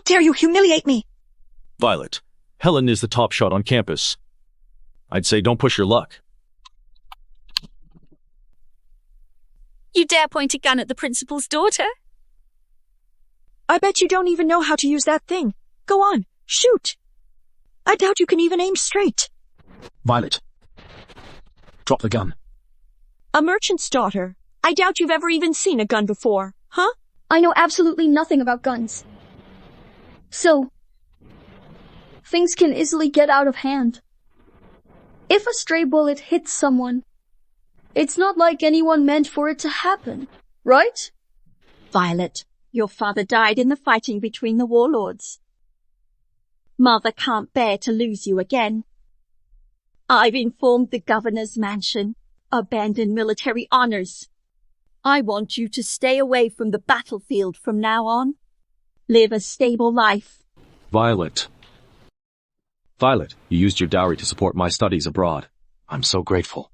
dare you humiliate me? Violet, Helen is the top shot on campus. I'd say don't push your luck. You dare point a gun at the principal's daughter? I bet you don't even know how to use that thing. Go on, shoot. I doubt you can even aim straight. Violet, drop the gun. A merchant's daughter. I doubt you've ever even seen a gun before, huh? I know absolutely nothing about guns. So, things can easily get out of hand. If a stray bullet hits someone, it's not like anyone meant for it to happen, right? Violet, your father died in the fighting between the warlords. Mother can't bear to lose you again. I've informed the governor's mansion. Abandon military honors. I want you to stay away from the battlefield from now on. Live a stable life. Violet, you used your dowry to support my studies abroad. I'm so grateful.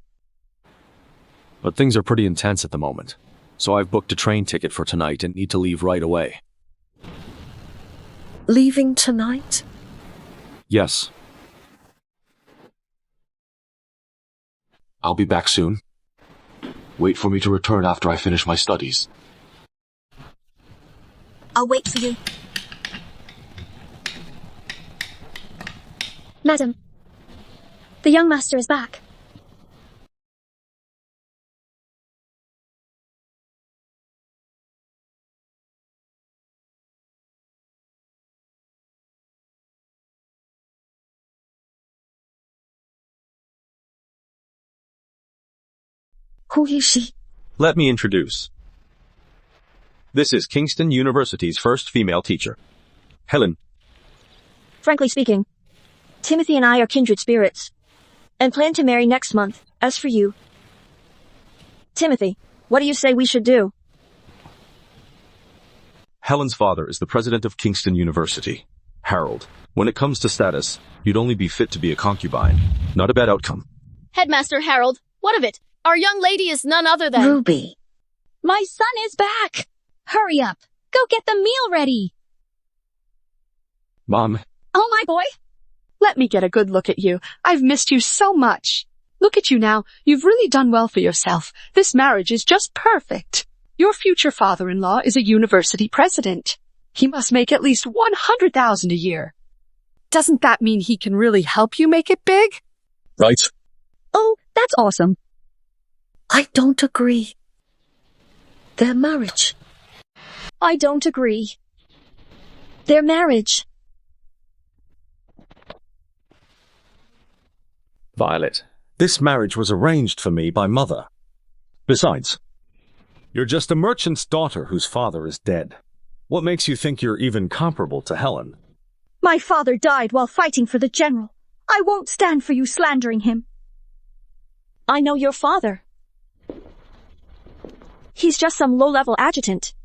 But things are pretty intense at the moment, so I've booked a train ticket for tonight and need to leave right away. Leaving tonight? Yes. I'll be back soon. Wait for me to return after I finish my studies. I'll wait for you. Madam, the young master is back. Who is she? Let me introduce. This is Kingston University's first female teacher, Helen. Frankly speaking, Timothy and I are kindred spirits, and plan to marry next month. As for you, Timothy, what do you say we should do? Helen's father is the president of Kingston University, Harold. When it comes to status, you'd only be fit to be a concubine. Not a bad outcome. Headmaster Harold, what of it? Our young lady is none other than... Ruby. My son is back! Hurry up! Go get the meal ready! Mom. Oh, my boy! Let me get a good look at you. I've missed you so much. Look at you now. You've really done well for yourself. This marriage is just perfect. Your future father-in-law is a university president. He must make at least $100,000 a year. Doesn't that mean he can really help you make it big? Right. Oh, that's awesome. I don't agree. Their marriage. I don't agree. Their marriage. Violet, this marriage was arranged for me by Mother. Besides, you're just a merchant's daughter whose father is dead. What makes you think you're even comparable to Helen? My father died while fighting for the general. I won't stand for you slandering him. I know your father. He's just some low-level adjutant.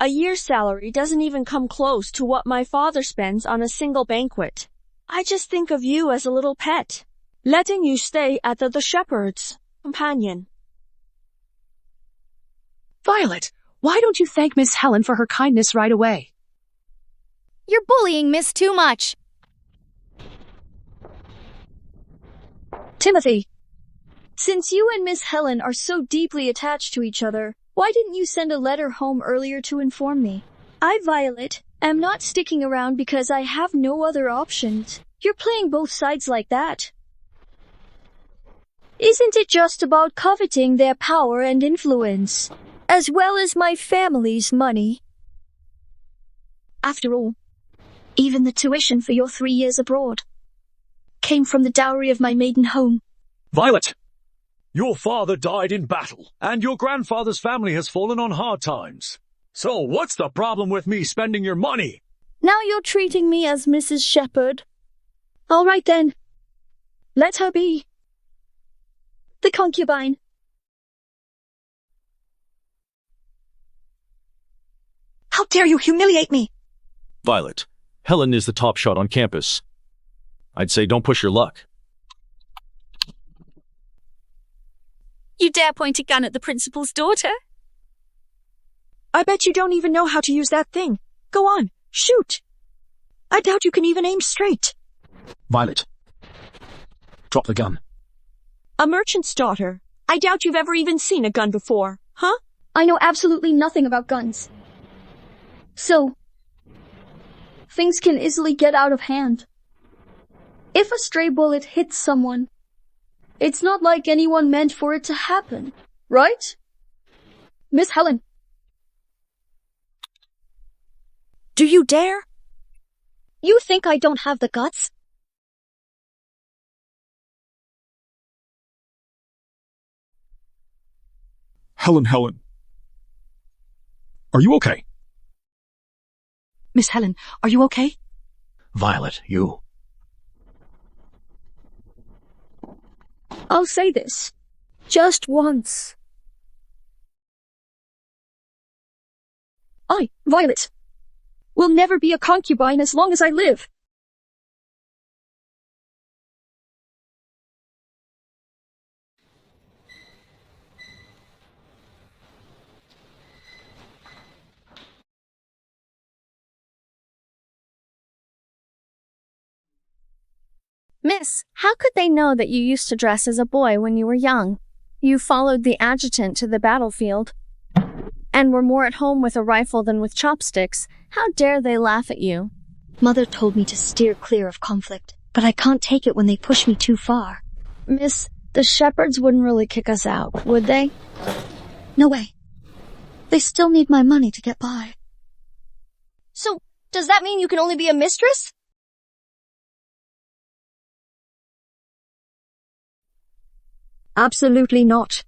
A year's salary doesn't even come close to what my father spends on a single banquet. I just think of you as a little pet, letting you stay at the shepherd's companion. Violet, why don't you thank Miss Helen for her kindness right away? You're bullying Miss too much. Timothy, since you and Miss Helen are so deeply attached to each other, why didn't you send a letter home earlier to inform me? I, Violet, am not sticking around because I have no other options. You're playing both sides like that. Isn't it just about coveting their power and influence, as well as my family's money? After all, even the tuition for your 3 years abroad came from the dowry of my maiden home. Violet! Your father died in battle, and your grandfather's family has fallen on hard times. So what's the problem with me spending your money? Now you're treating me as Mrs. Shepherd. All right then. Let her be. The concubine. How dare you humiliate me? Violet, Helen is the top shot on campus. I'd say don't push your luck. You dare point a gun at the principal's daughter? I bet you don't even know how to use that thing. Go on, Shoot! I doubt you can even aim straight. Violet, drop the gun. A merchant's daughter. I doubt you've ever even seen a gun before, huh? I know absolutely nothing about guns. So, things can easily get out of hand. If a stray bullet hits someone, it's not like anyone meant for it to happen, right? Miss Helen. Do you dare? You think I don't have the guts? Helen. Are you okay? Miss Helen, are you okay? Violet, you. I'll say this. Just once. I, Violet, will never be a concubine as long as I live. Miss, how could they know that you used to dress as a boy when you were young? You followed the adjutant to the battlefield and were more at home with a rifle than with chopsticks. How dare they laugh at you? Mother told me to steer clear of conflict, but I can't take it when they push me too far. Miss, the shepherds wouldn't really kick us out, would they? No way. They still need my money to get by. So, does that mean you can only be a mistress? Absolutely not.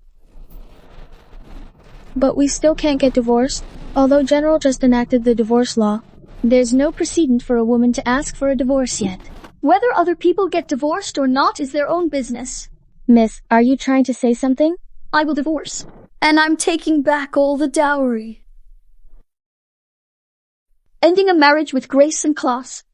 But we still can't get divorced. Although General just enacted the divorce law, there's no precedent for a woman to ask for a divorce yet. Whether other people get divorced or not is their own business. Miss, are you trying to say something? I will divorce. And I'm taking back all the dowry. Ending a marriage with grace and class.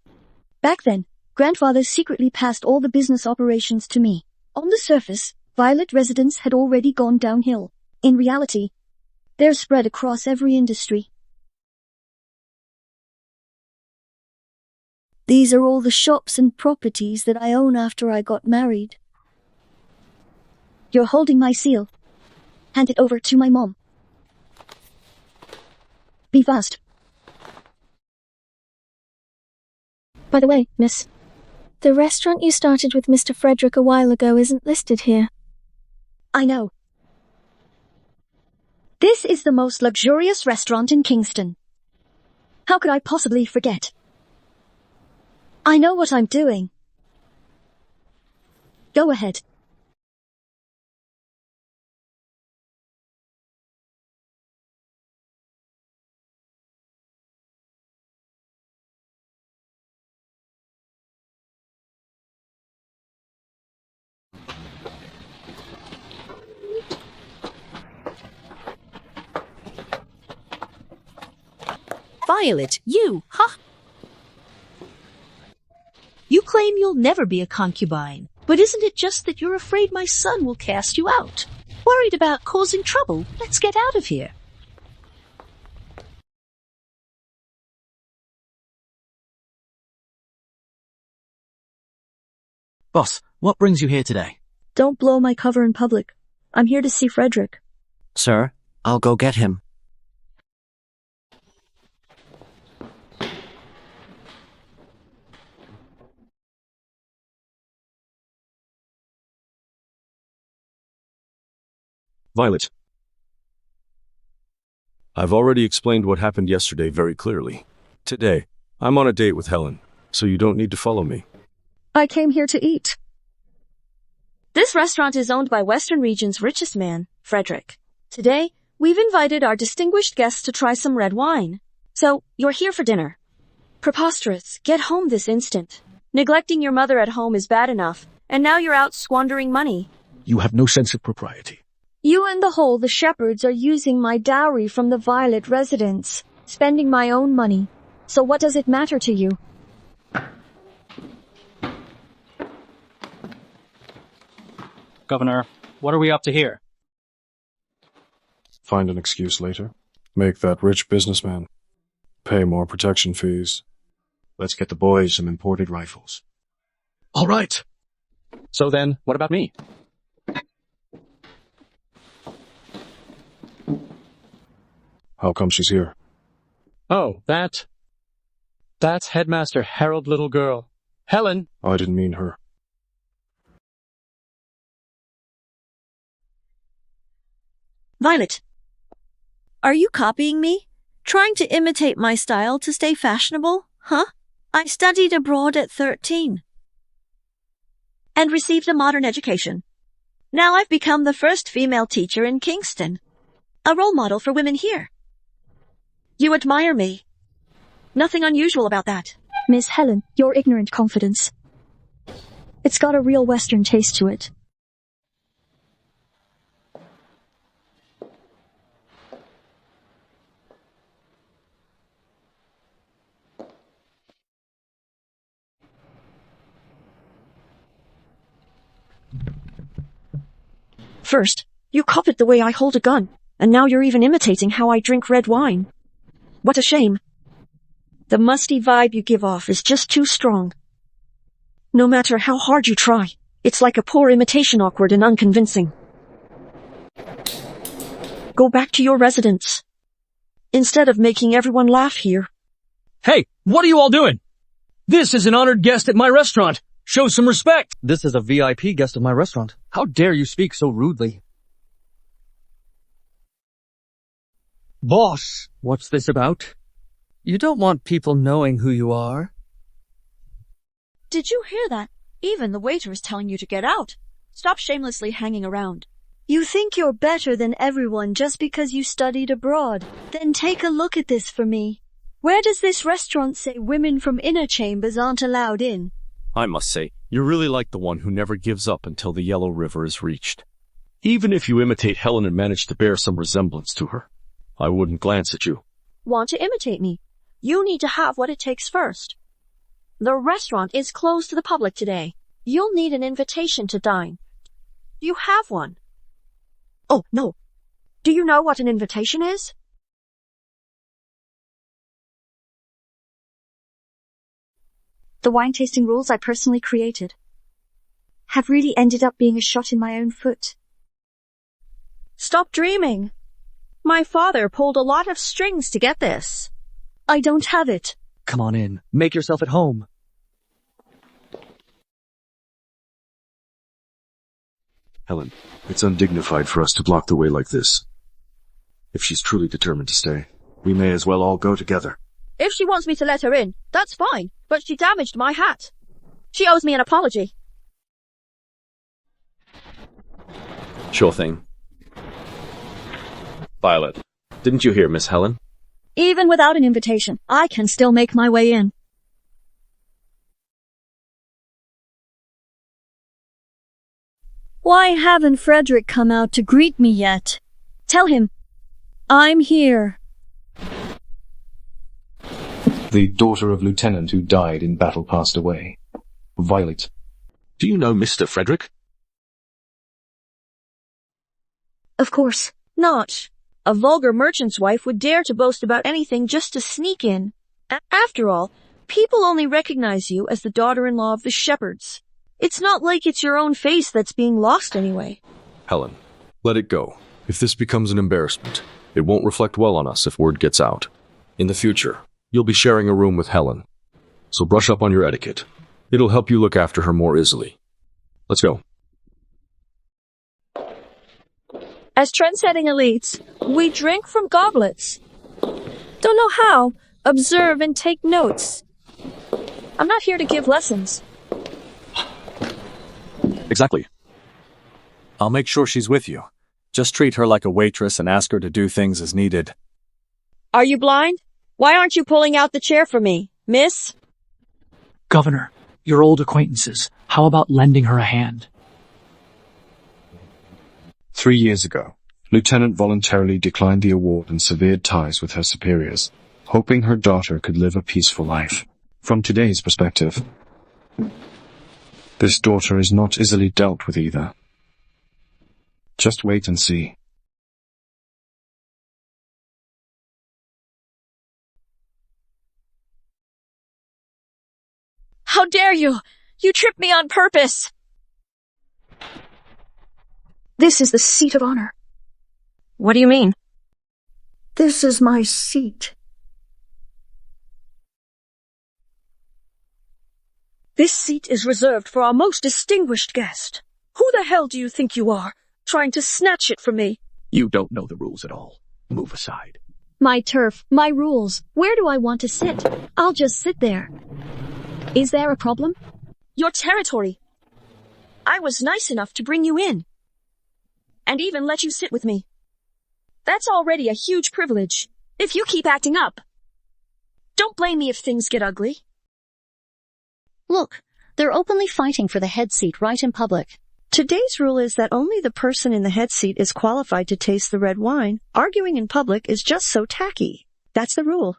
Back then, grandfather secretly passed all the business operations to me. On the surface, Violet residence had already gone downhill. In reality, they're spread across every industry. These are all the shops and properties that I own after I got married. You're holding my seal. Hand it over to my mom. Be fast. By the way, miss, the restaurant you started with Mr. Frederick a while ago isn't listed here. I know. This is the most luxurious restaurant in Kingston. How could I possibly forget? I know what I'm doing. Go ahead. Violet, you, huh? You claim you'll never be a concubine, but isn't it just that you're afraid my son will cast you out? Worried about causing trouble? Let's get out of here. Boss, what brings you here today? Don't blow my cover in public. I'm here to see Frederick. Sir, I'll go get him. Violet. I've already explained what happened yesterday very clearly. Today, I'm on a date with Helen, so you don't need to follow me. I came here to eat. This restaurant is owned by Western Region's richest man, Frederick. Today, we've invited our distinguished guests to try some red wine. So, you're here for dinner. Preposterous. Get home this instant. Neglecting your mother at home is bad enough, and now you're out squandering money. You have no sense of propriety. You and the shepherds are using my dowry from the Violet residence, spending my own money. So what does it matter to you? Governor, what are we up to here? Find an excuse later. Make that rich businessman. Pay more protection fees. Let's get the boys some imported rifles. All right. So then, what about me? How come she's here? Oh, that's Headmaster Harold little girl. Helen! I didn't mean her. Violet, are you copying me? Trying to imitate my style to stay fashionable? Huh? I studied abroad at 13. And received a modern education. Now I've become the first female teacher in Kingston. A role model for women here. You admire me. Nothing unusual about that. Miss Helen, your ignorant confidence. It's got a real Western taste to it. First, you copied the way I hold a gun, and now you're even imitating how I drink red wine. What a shame. The musty vibe you give off is just too strong. No matter how hard you try, it's like a poor imitation, awkward and unconvincing. Go back to your residence. Instead of making everyone laugh here. Hey, what are you all doing? This is an honored guest at my restaurant. Show some respect. This is a VIP guest of my restaurant. How dare you speak so rudely? Boss. What's this about? You don't want people knowing who you are. Did you hear that? Even the waiter is telling you to get out. Stop shamelessly hanging around. You think you're better than everyone just because you studied abroad. Then take a look at this for me. Where does this restaurant say women from inner chambers aren't allowed in? I must say, you're really like the one who never gives up until the Yellow River is reached. Even if you imitate Helen and manage to bear some resemblance to her, I wouldn't glance at you. Want to imitate me? You need to have what it takes first. The restaurant is closed to the public today. You'll need an invitation to dine. Do you have one? Oh, no. Do you know what an invitation is? The wine tasting rules I personally created have really ended up being a shot in my own foot. Stop dreaming. My father pulled a lot of strings to get this. I don't have it. Come on in. Make yourself at home. Helen, it's undignified for us to block the way like this. If she's truly determined to stay, we may as well all go together. If she wants me to let her in, that's fine, but she damaged my hat. She owes me an apology. Sure thing. Violet, didn't you hear Miss Helen? Even without an invitation, I can still make my way in. Why haven't Frederick come out to greet me yet? Tell him, I'm here. The daughter of Lieutenant who died in battle passed away. Violet. Do you know Mr. Frederick? Of course. Not. A vulgar merchant's wife would dare to boast about anything just to sneak in. After all, people only recognize you as the daughter-in-law of the shepherds. It's not like it's your own face that's being lost anyway. Helen, let it go. If this becomes an embarrassment, it won't reflect well on us if word gets out. In the future, you'll be sharing a room with Helen. So brush up on your etiquette. It'll help you look after her more easily. Let's go. As trend-setting elites, we drink from goblets. Don't know how. Observe and take notes. I'm not here to give lessons. Exactly. I'll make sure she's with you. Just treat her like a waitress and ask her to do things as needed. Are you blind? Why aren't you pulling out the chair for me, miss? Governor, your old acquaintances. How about lending her a hand? 3 years ago, Lieutenant voluntarily declined the award and severed ties with her superiors, hoping her daughter could live a peaceful life. From today's perspective, this daughter is not easily dealt with either. Just wait and see. How dare you! You tripped me on purpose! This is the seat of honor. What do you mean? This is my seat. This seat is reserved for our most distinguished guest. Who the hell do you think you are, trying to snatch it from me? You don't know the rules at all. Move aside. My turf, my rules. Where do I want to sit? I'll just sit there. Is there a problem? Your territory. I was nice enough to bring you in. And even let you sit with me. That's already a huge privilege. If you keep acting up. Don't blame me if things get ugly. Look, they're openly fighting for the head seat right in public. Today's rule is that only the person in the head seat is qualified to taste the red wine. Arguing in public is just so tacky. That's the rule.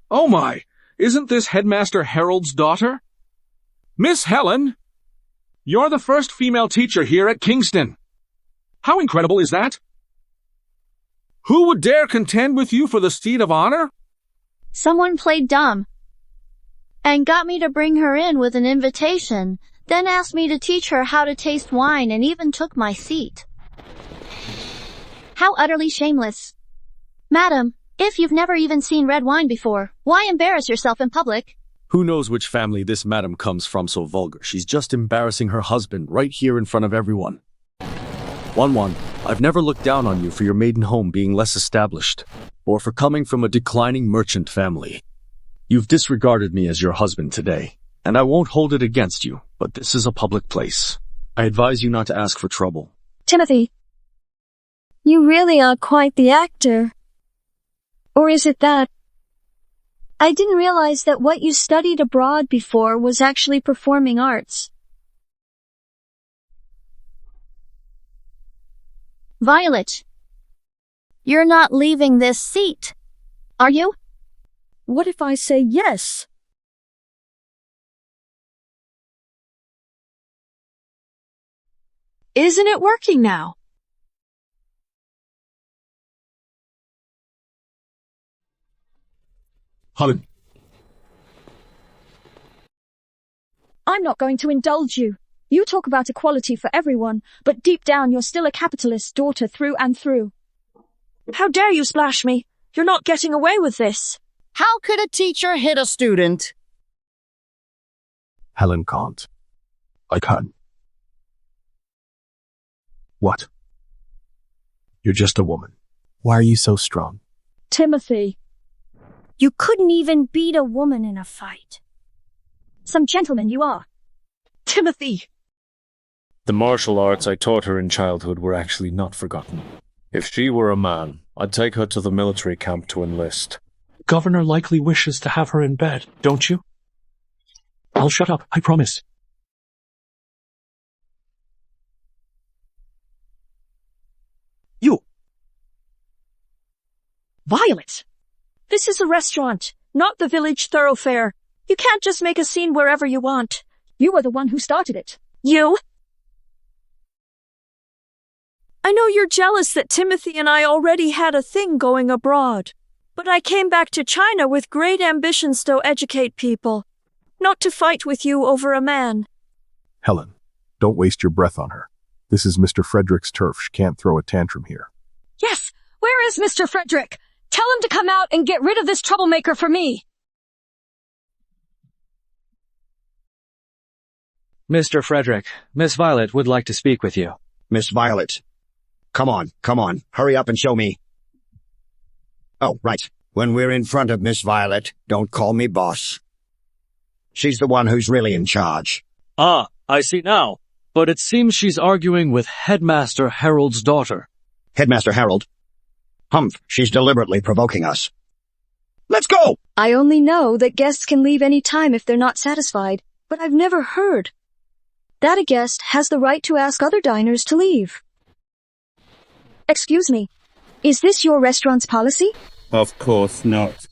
Oh my! Isn't this Headmaster Harold's daughter? Miss Helen! You're the first female teacher here at Kingston. How incredible is that? Who would dare contend with you for the seat of honor? Someone played dumb and got me to bring her in with an invitation, then asked me to teach her how to taste wine and even took my seat. How utterly shameless. Madam, if you've never even seen red wine before, why embarrass yourself in public? Who knows which family this madam comes from so vulgar? She's just embarrassing her husband right here in front of everyone. Wanwan, I've never looked down on you for your maiden home being less established, or for coming from a declining merchant family. You've disregarded me as your husband today, and I won't hold it against you, but this is a public place. I advise you not to ask for trouble. Timothy, You really are quite the actor. or is it that? I didn't realize that what you studied abroad before was actually performing arts. Violet, you're not leaving this seat, are you? What if I say yes? Isn't it working now? Helen, I'm not going to indulge you. You talk about equality for everyone, but deep down you're still a capitalist daughter through and through. How dare you splash me? You're not getting away with this. How could a teacher hit a student? Helen can't. I can. What? You're just a woman. Why are you so strong? Timothy. You couldn't even beat a woman in a fight. Some gentleman you are. Timothy! The martial arts I taught her in childhood were actually not forgotten. If she were a man, I'd take her to the military camp to enlist. Governor likely wishes to have her in bed, don't you? I'll shut up, I promise. You! Violet! This is a restaurant, not the village thoroughfare. You can't just make a scene wherever you want. You were the one who started it. You? I know you're jealous that Timothy and I already had a thing going abroad. But I came back to China with great ambitions to educate people, not to fight with you over a man. Helen, don't waste your breath on her. This is Mr. Frederick's turf. She can't throw a tantrum here. Yes! Where is Mr. Frederick? Tell him to come out and get rid of this troublemaker for me! Mr. Frederick, Miss Violet would like to speak with you. Miss Violet. Come on, hurry up and show me. Oh, right. When we're in front of Miss Violet, don't call me boss. She's the one who's really in charge. Ah, I see now. But it seems she's arguing with Headmaster Harold's daughter. Headmaster Harold? Humph, she's deliberately provoking us. Let's go! I only know that guests can leave any time if they're not satisfied, but I've never heard that a guest has the right to ask other diners to leave. Excuse me, is this your restaurant's policy? Of course not.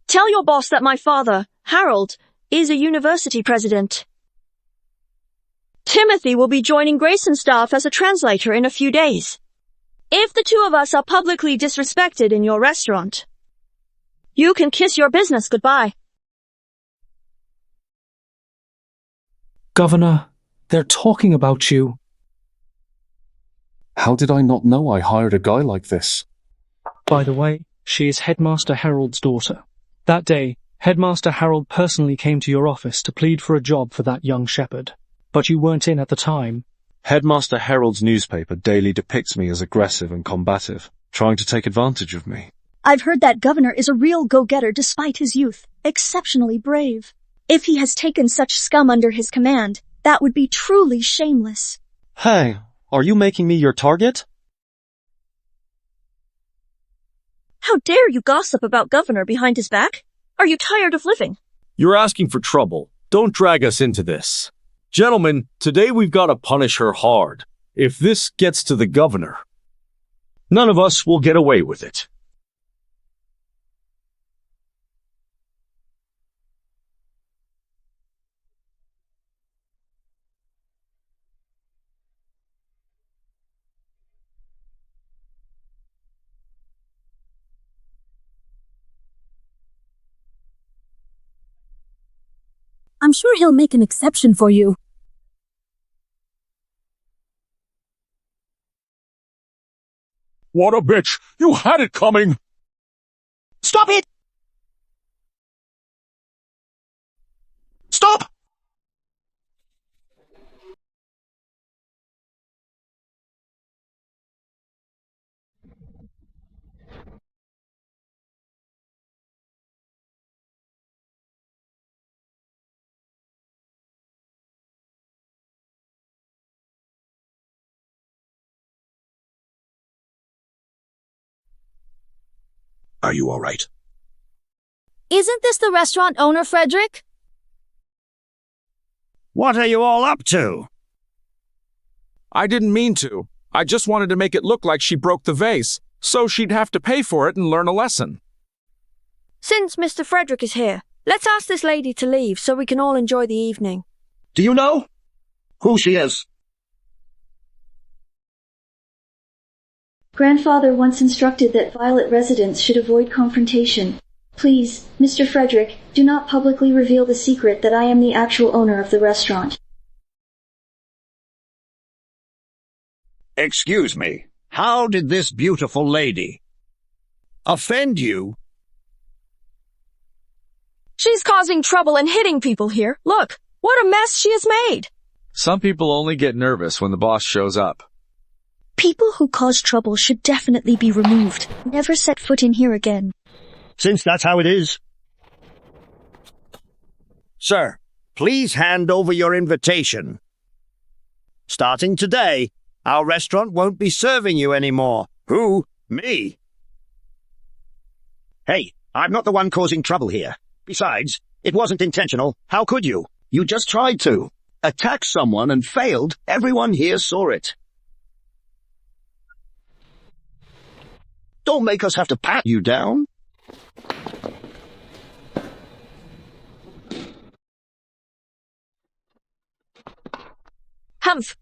Tell your boss that my father, Harold, is a university president. Timothy will be joining Grayson's staff as a translator in a few days. If the two of us are publicly disrespected in your restaurant, you can kiss your business goodbye. Governor, they're talking about you. How did I not know I hired a guy like this? By the way, she is Headmaster Harold's daughter. That day, Headmaster Harold personally came to your office to plead for a job for that young shepherd. But you weren't in at the time. Headmaster Harold's newspaper daily depicts me as aggressive and combative, trying to take advantage of me. I've heard that Governor is a real go-getter despite his youth, exceptionally brave. If he has taken such scum under his command, that would be truly shameless. Hey, are you making me your target? How dare you gossip about Governor behind his back? Are you tired of living? You're asking for trouble. Don't drag us into this. Gentlemen, today we've got to punish her hard. If this gets to the governor, none of us will get away with it. I'm sure he'll make an exception for you. What a bitch! You had it coming! Stop it! Stop! Are you all right? Isn't this the restaurant owner, Frederick? What are you all up to? I didn't mean to. I just wanted to make it look like she broke the vase, so she'd have to pay for it and learn a lesson. Since Mr. Frederick is here, let's ask this lady to leave so we can all enjoy the evening. Do you know who she is? Grandfather once instructed that Violet residents should avoid confrontation. Please, Mr. Frederick, do not publicly reveal the secret that I am the actual owner of the restaurant. Excuse me, how did this beautiful lady offend you? She's causing trouble and hitting people here. Look, what a mess she has made. Some people only get nervous when the boss shows up. People who cause trouble should definitely be removed. Never set foot in here again. Since that's how it is. Sir, please hand over your invitation. Starting today, our restaurant won't be serving you anymore. Who? Me? Hey, I'm not the one causing trouble here. Besides, it wasn't intentional. How could you? You just tried to. Attack someone and failed. Everyone here saw it. Don't make us have to pat you down. Humph!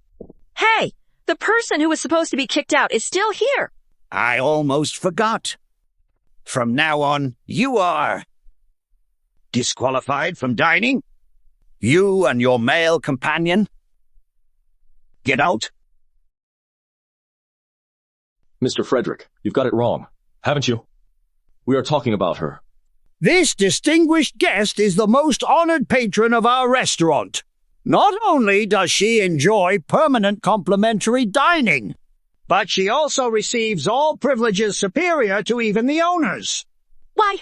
Hey! The person who was supposed to be kicked out is still here! I almost forgot. From now on, you are disqualified from dining. You and your male companion. Get out. Mr. Frederick, you've got it wrong, haven't you? We are talking about her. This distinguished guest is the most honored patron of our restaurant. Not only does she enjoy permanent complimentary dining, but she also receives all privileges superior to even the owners. Why?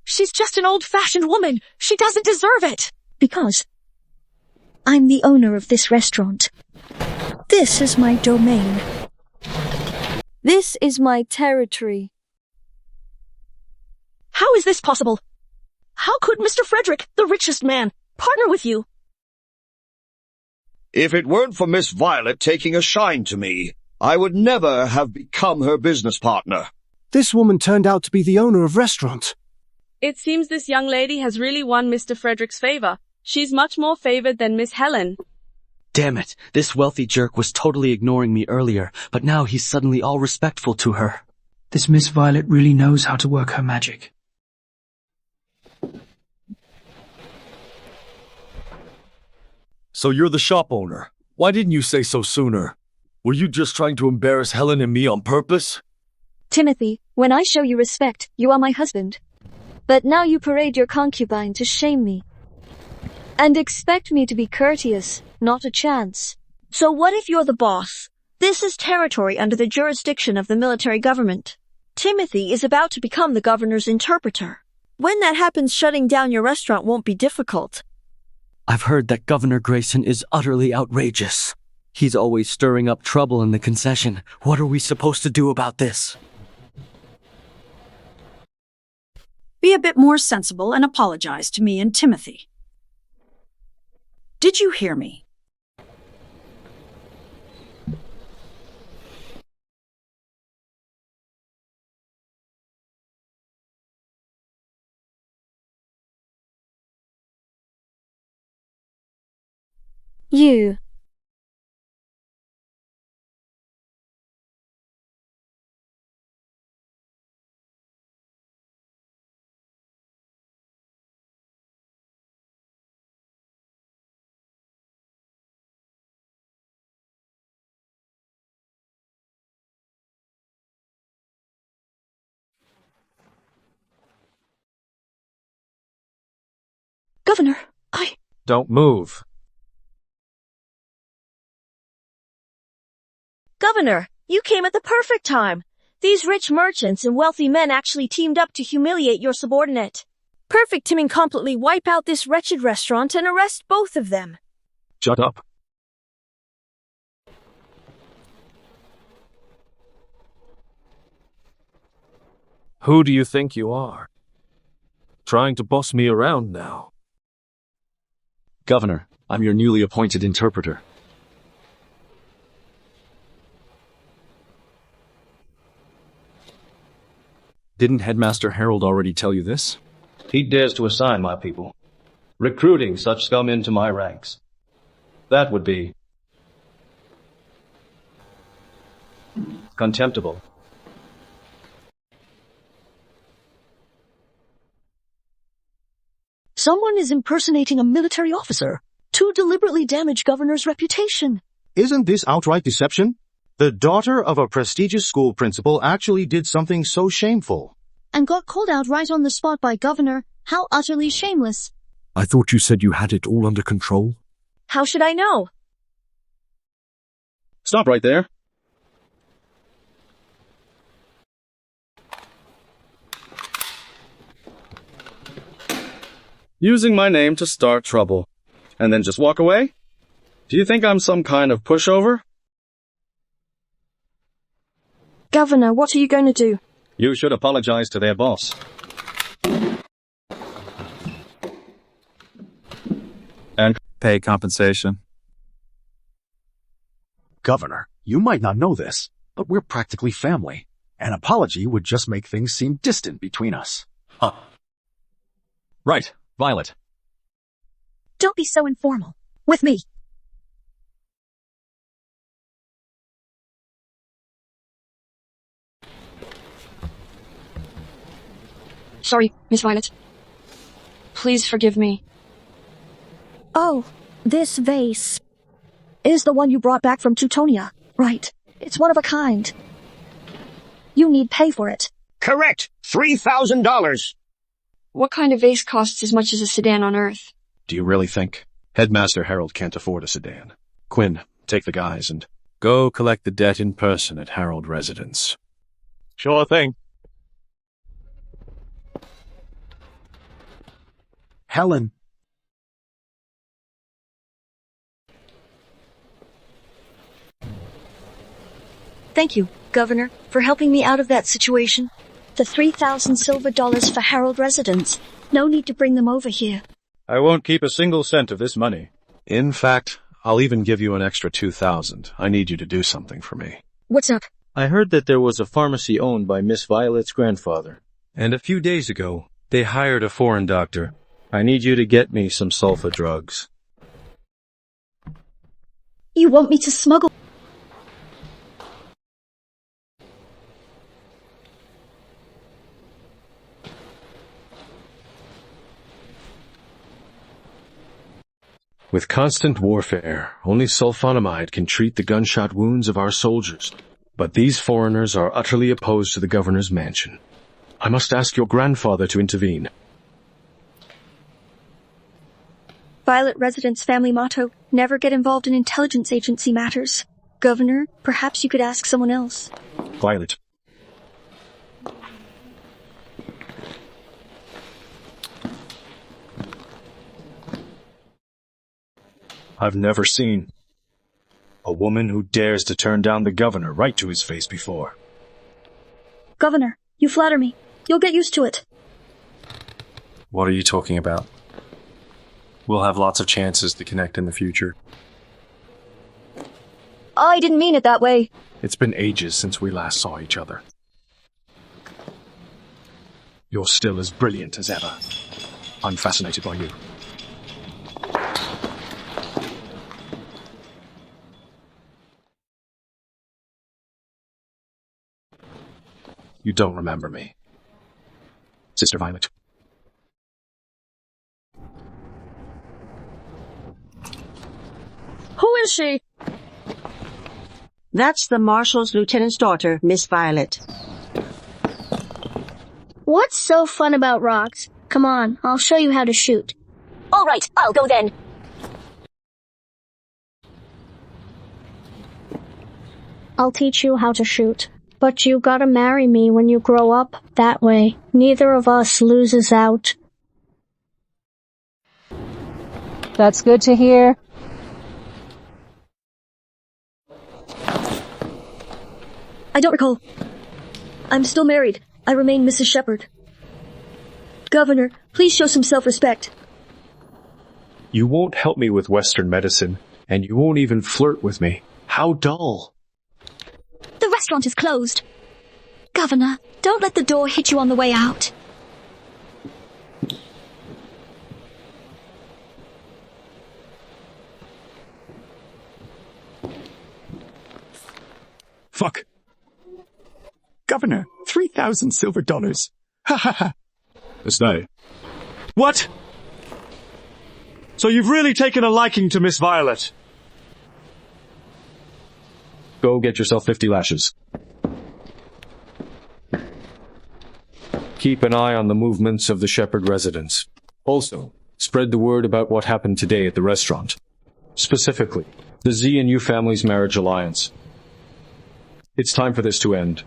She's just an old-fashioned woman. She doesn't deserve it. Because I'm the owner of this restaurant. This is my domain. This is my territory. How is this possible? How could Mr. Frederick, the richest man, partner with you? If it weren't for Miss Violet taking a shine to me, I would never have become her business partner. This woman turned out to be the owner of restaurant. It seems this young lady has really won Mr. Frederick's favor. She's much more favored than Miss Helen. Damn it, this wealthy jerk was totally ignoring me earlier, but now he's suddenly all respectful to her. This Miss Violet really knows how to work her magic. So you're the shop owner. Why didn't you say so sooner? Were you just trying to embarrass Helen and me on purpose? Timothy, when I show you respect, you are my husband. But now you parade your concubine to shame me. And expect me to be courteous, not a chance. So what if you're the boss? This is territory under the jurisdiction of the military government. Timothy is about to become the governor's interpreter. When that happens, shutting down your restaurant won't be difficult. I've heard that Governor Grayson is utterly outrageous. He's always stirring up trouble in the concession. What are we supposed to do about this? Be a bit more sensible and apologize to me and Timothy. Did you hear me? You. Governor, Don't move. Governor, you came at the perfect time. These rich merchants and wealthy men actually teamed up to humiliate your subordinate. Perfect timing. Completely wipe out this wretched restaurant and arrest both of them. Shut up. Who do you think you are? Trying to boss me around now. Governor, I'm your newly appointed interpreter. Didn't Headmaster Harold already tell you this? He dares to assign my people, recruiting such scum into my ranks. That would be contemptible. Someone is impersonating a military officer to deliberately damage governor's reputation. Isn't this outright deception? The daughter of a prestigious school principal actually did something so shameful. And got called out right on the spot by governor. How utterly shameless. I thought you said you had it all under control. How should I know? Stop right there. Using my name to start trouble, and then just walk away? Do you think I'm some kind of pushover? Governor, what are you going to do? You should apologize to their boss. And pay compensation. Governor, you might not know this, but we're practically family. An apology would just make things seem distant between us. Huh. Right, Violet. Don't be so informal. With me. Sorry, Miss Violet. Please forgive me. Oh, this vase is the one you brought back from Teutonia, right? It's one of a kind. You need pay for it. Correct! $3,000! What kind of vase costs as much as a sedan on Earth? Do you really think? Headmaster Harold can't afford a sedan. Quinn, take the guys and... Go collect the debt in person at Harold Residence. Sure thing. Helen. Thank you, Governor, for helping me out of that situation. The 3,000 silver dollars for Harold Residence. No need to bring them over here. I won't keep a single cent of this money. In fact, I'll even give you an extra 2,000. I need you to do something for me. What's up? I heard that there was a pharmacy owned by Miss Violet's grandfather. And a few days ago, they hired a foreign doctor. I need you to get me some sulfa drugs. You want me to smuggle? With constant warfare, only sulfonamide can treat the gunshot wounds of our soldiers. But these foreigners are utterly opposed to the governor's mansion. I must ask your grandfather to intervene. Violet Residence family motto, never get involved in intelligence agency matters. Governor, perhaps you could ask someone else. Violet. I've never seen a woman who dares to turn down the governor right to his face before. Governor, you flatter me. You'll get used to it. What are you talking about? We'll have lots of chances to connect in the future. I didn't mean it that way. It's been ages since we last saw each other. You're still as brilliant as ever. I'm fascinated by you. You don't remember me, Sister Violet. Who is she? That's the Marshal's lieutenant's daughter, Miss Violet. What's so fun about rocks? Come on, I'll show you how to shoot. All right, I'll go then. I'll teach you how to shoot. But you gotta marry me when you grow up. That way, neither of us loses out. That's good to hear. I don't recall. I'm still married. I remain Mrs. Shepherd. Governor, please show some self-respect. You won't help me with Western medicine, and you won't even flirt with me. How dull. The restaurant is closed. Governor, don't let the door hit you on the way out. Fuck. Governor, 3,000 silver dollars. Ha ha ha. Stay. What? So you've really taken a liking to Miss Violet? Go get yourself 50 lashes. Keep an eye on the movements of the Shepherd residents. Also, spread the word about what happened today at the restaurant. Specifically, the Z and U family's marriage alliance. It's time for this to end.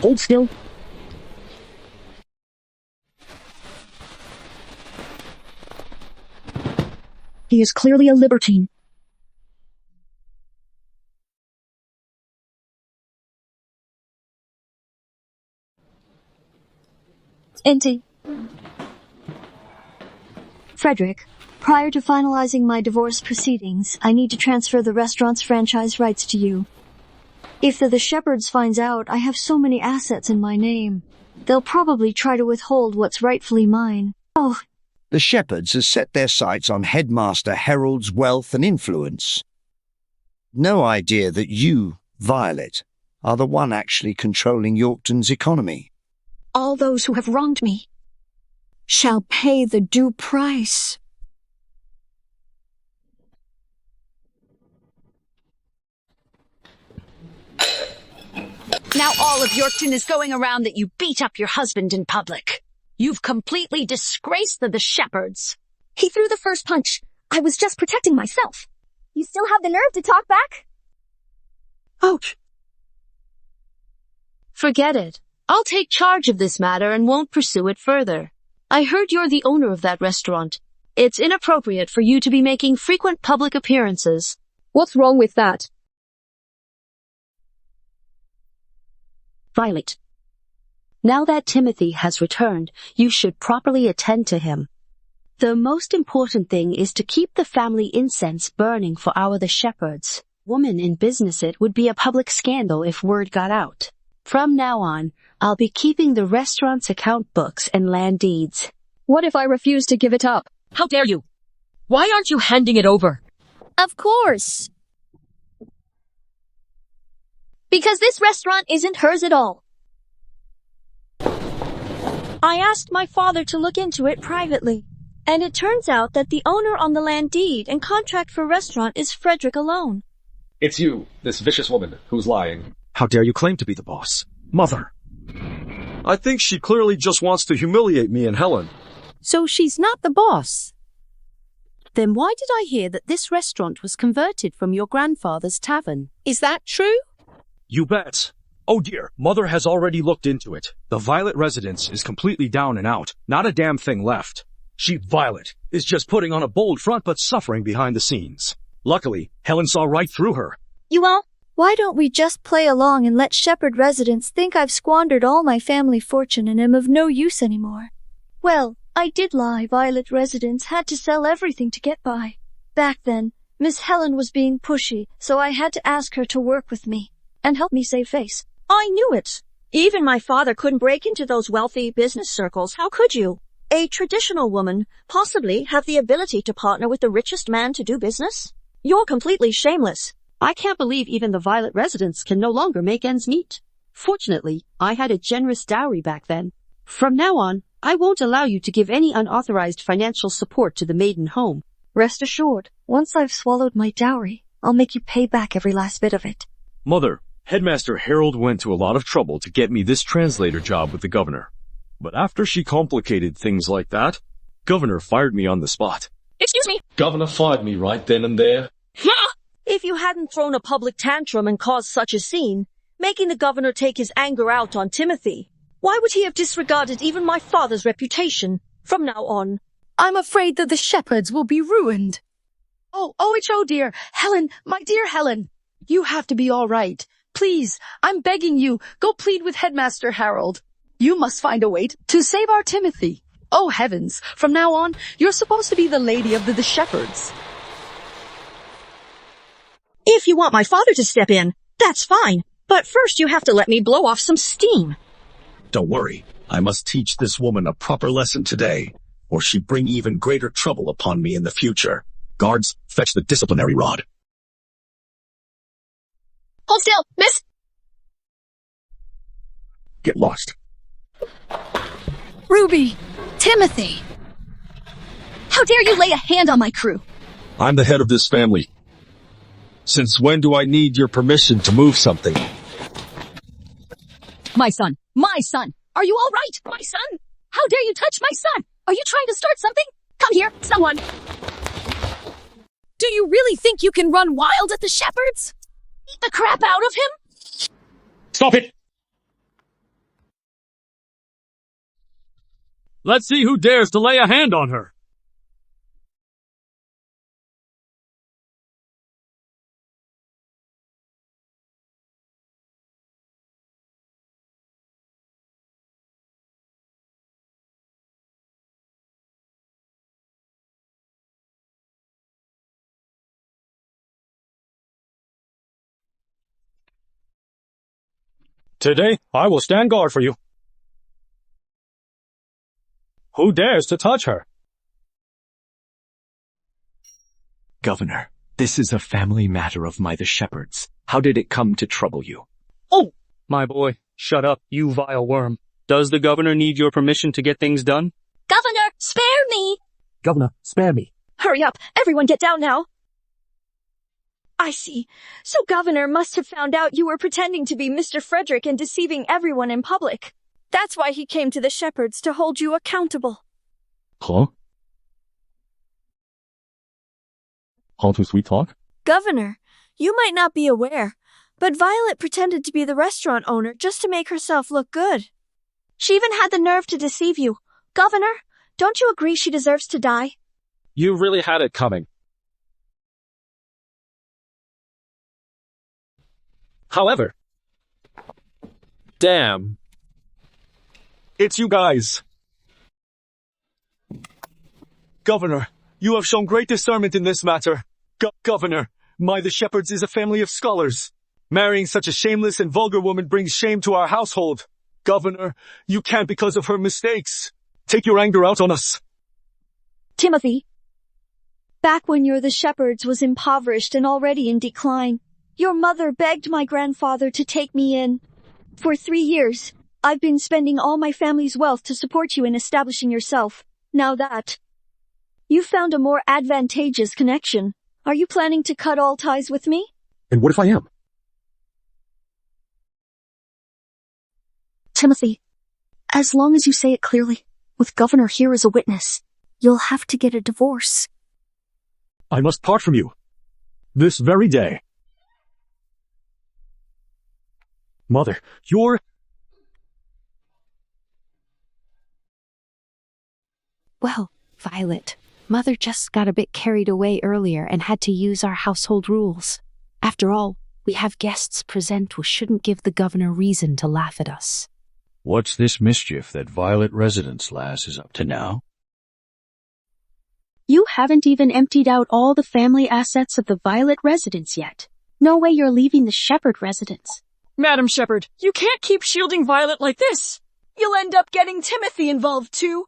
Hold still. He is clearly a libertine. Auntie. Frederick, prior to finalizing my divorce proceedings, I need to transfer the restaurant's franchise rights to you. If the Shepherds finds out I have so many assets in my name, they'll probably try to withhold what's rightfully mine. Oh. The Shepherds has set their sights on Headmaster Harold's wealth and influence. No idea that you, Violet, are the one actually controlling Yorkton's economy. All those who have wronged me shall pay the due price. Now all of Yorkton is going around that you beat up your husband in public. You've completely disgraced the Shepherds. He threw the first punch. I was just protecting myself. You still have the nerve to talk back? Ouch. Forget it. I'll take charge of this matter and won't pursue it further. I heard you're the owner of that restaurant. It's inappropriate for you to be making frequent public appearances. What's wrong with that? Violet. Now that Timothy has returned, you should properly attend to him. The most important thing is to keep the family incense burning for the Shepherds. Woman in business, it would be a public scandal if word got out. From now on, I'll be keeping the restaurant's account books and land deeds. What if I refuse to give it up? How dare you? Why aren't you handing it over? Of course. Because this restaurant isn't hers at all. I asked my father to look into it privately, and it turns out that the owner on the land deed and contract for restaurant is Frederick alone. It's you, this vicious woman, who's lying. How dare you claim to be the boss? Mother! I think she clearly just wants to humiliate me and Helen. So she's not the boss? Then why did I hear that this restaurant was converted from your grandfather's tavern? Is that true? You bet. Oh dear, Mother has already looked into it. The Violet residence is completely down and out. Not a damn thing left. She, Violet, is just putting on a bold front but suffering behind the scenes. Luckily, Helen saw right through her. You all? Why don't we just play along and let Shepherd residents think I've squandered all my family fortune and am of no use anymore? Well, I did lie. Violet residents had to sell everything to get by. Back then, Miss Helen was being pushy, so I had to ask her to work with me and help me save face. I knew it. Even my father couldn't break into those wealthy business circles. How could you? A traditional woman possibly have the ability to partner with the richest man to do business? You're completely shameless. I can't believe even the Violet residents can no longer make ends meet. Fortunately, I had a generous dowry back then. From now on, I won't allow you to give any unauthorized financial support to the maiden home. Rest assured, once I've swallowed my dowry, I'll make you pay back every last bit of it. Mother, Headmaster Harold went to a lot of trouble to get me this translator job with the governor. But after she complicated things like that, Governor fired me on the spot. Excuse me? Governor fired me right then and there. If you hadn't thrown a public tantrum and caused such a scene, making the governor take his anger out on Timothy, why would he have disregarded even my father's reputation from now on? I'm afraid that the Shepherds will be ruined. Oh, OHO dear, Helen, my dear Helen, you have to be all right. Please, I'm begging you, go plead with Headmaster Harold. You must find a way to save our Timothy. Oh heavens, from now on, you're supposed to be the lady of the Shepherds. If you want my father to step in, that's fine. But first you have to let me blow off some steam. Don't worry, I must teach this woman a proper lesson today, or she'd bring even greater trouble upon me in the future. Guards, fetch the disciplinary rod. Hold still, miss! Get lost. Ruby! Timothy! How dare you lay a hand on my crew? I'm the head of this family. Since when do I need your permission to move something? My son! My son! Are you all right? My son! How dare you touch my son? Are you trying to start something? Come here, someone! Do you really think you can run wild at the Shepherds? Beat the crap out of him? Stop it! Let's see who dares to lay a hand on her. Today, I will stand guard for you. Who dares to touch her? Governor, this is a family matter of the Shepherds. How did it come to trouble you? Oh! My boy, shut up, you vile worm. Does the governor need your permission to get things done? Governor, spare me! Governor, spare me. Hurry up, everyone get down now. I see. So Governor must have found out you were pretending to be Mr. Frederick and deceiving everyone in public. That's why he came to the Shepherds to hold you accountable. Huh? How to sweet talk? Governor, you might not be aware, but Violet pretended to be the restaurant owner just to make herself look good. She even had the nerve to deceive you. Governor, don't you agree she deserves to die? You really had it coming. However, Damn. It's you guys. Governor, you have shown great discernment in this matter. Governor, My the Shepherds is a family of scholars. Marrying such a shameless and vulgar woman brings shame to our household. Governor, you can't because of her mistakes. Take your anger out on us. Timothy, back when the Shepherds was impoverished and already in decline, your mother begged my grandfather to take me in. For 3 years, I've been spending all my family's wealth to support you in establishing yourself. Now that you found a more advantageous connection, are you planning to cut all ties with me? And what if I am? Timothy, as long as you say it clearly, with Governor here as a witness, you'll have to get a divorce. I must part from you. This very day. Mother, you're... Well, Violet, Mother just got a bit carried away earlier and had to use our household rules. After all, we have guests present who shouldn't give the governor reason to laugh at us. What's this mischief that Violet Residence lass is up to now? You haven't even emptied out all the family assets of the Violet Residence yet. No way you're leaving the Shepherd Residence. Madam Shepherd, you can't keep shielding Violet like this. You'll end up getting Timothy involved too.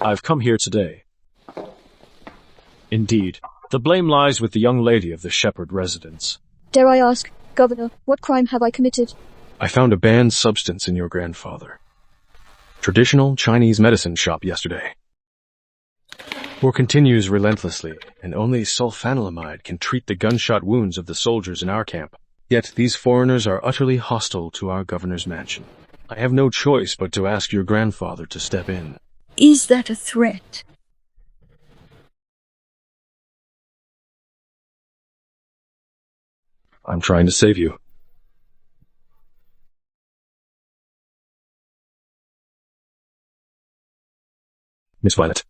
I've come here today. Indeed, the blame lies with the young lady of the Shepherd Residence. Dare I ask, Governor, what crime have I committed? I found a banned substance in your grandfather. Traditional Chinese medicine shop yesterday. War continues relentlessly, and only sulfanilamide can treat the gunshot wounds of the soldiers in our camp. Yet these foreigners are utterly hostile to our governor's mansion. I have no choice but to ask your grandfather to step in. Is that a threat? I'm trying to save you. Miss Violet,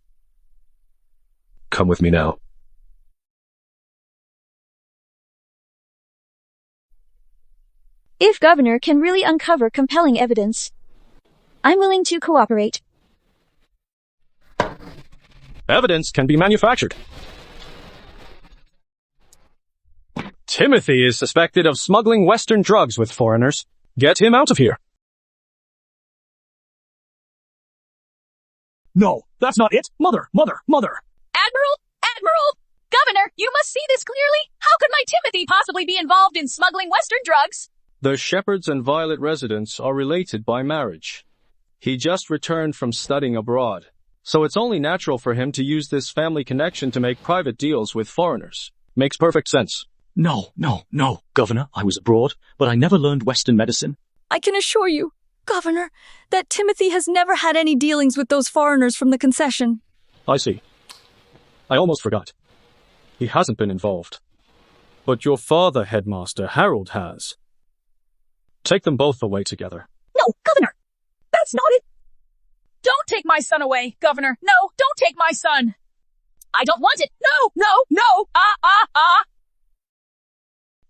come with me now. If Governor can really uncover compelling evidence, I'm willing to cooperate. Evidence can be manufactured. Timothy is suspected of smuggling Western drugs with foreigners. Get him out of here. No, that's not it. Mother! Admiral! Governor, you must see this clearly. How could my Timothy possibly be involved in smuggling Western drugs? The Shepherds and Violet Residence are related by marriage. He just returned from studying abroad, so it's only natural for him to use this family connection to make private deals with foreigners. Makes perfect sense. No, Governor, I was abroad, but I never learned Western medicine. I can assure you, Governor, that Timothy has never had any dealings with those foreigners from the concession. I see. I almost forgot. He hasn't been involved. But your father, Headmaster Harold, has. Take them both away together. No, Governor! That's not it! Don't take my son away, Governor! No, don't take my son! I don't want it! No!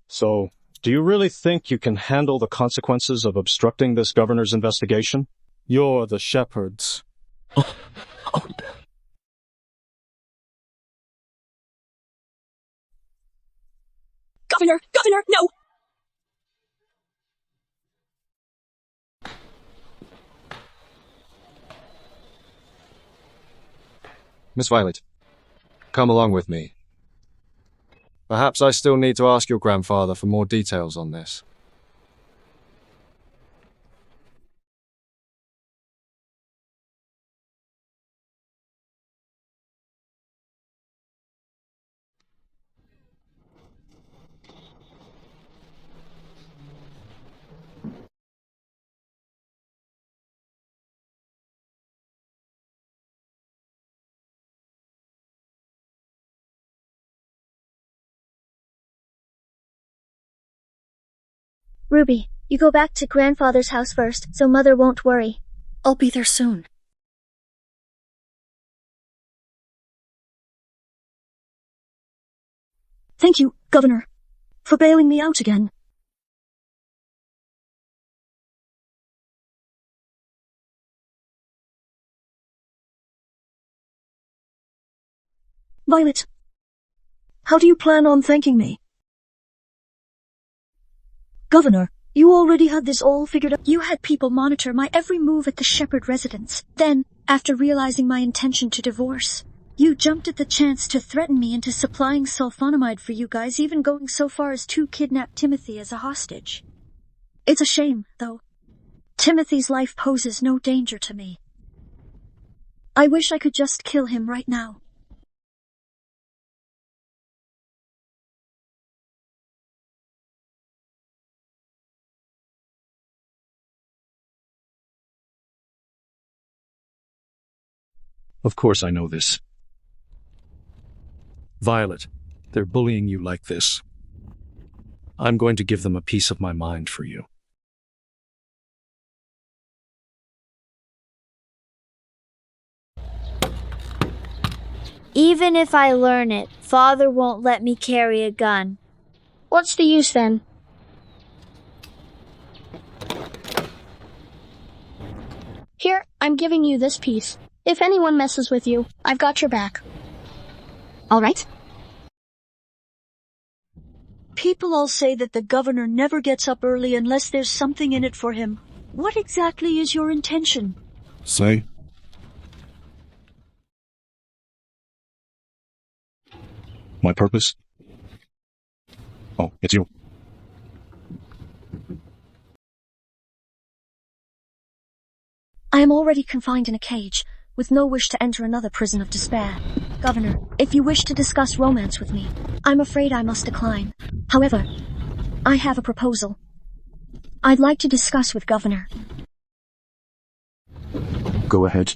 So, do you really think you can handle the consequences of obstructing this governor's investigation? You're the Shepherds. Governor, no! Miss Violet, come along with me. Perhaps I still need to ask your grandfather for more details on this. Ruby, you go back to Grandfather's house first, so Mother won't worry. I'll be there soon. Thank you, Governor, for bailing me out again. Violet, how do you plan on thanking me? Governor, you already had this all figured out. You had people monitor my every move at the Shepherd residence. Then, after realizing my intention to divorce, you jumped at the chance to threaten me into supplying sulfonamide for you guys, even going so far as to kidnap Timothy as a hostage. It's a shame, though. Timothy's life poses no danger to me. I wish I could just kill him right now. Of course I know this. Violet, they're bullying you like this. I'm going to give them a piece of my mind for you. Even if I learn it, Father won't let me carry a gun. What's the use then? Here, I'm giving you this piece. If anyone messes with you, I've got your back. All right. People all say that the governor never gets up early unless there's something in it for him. What exactly is your intention? Say. My purpose? Oh, it's you. I am already confined in a cage, with no wish to enter another prison of despair. Governor, if you wish to discuss romance with me, I'm afraid I must decline. However, I have a proposal. I'd like to discuss with Governor. Go ahead.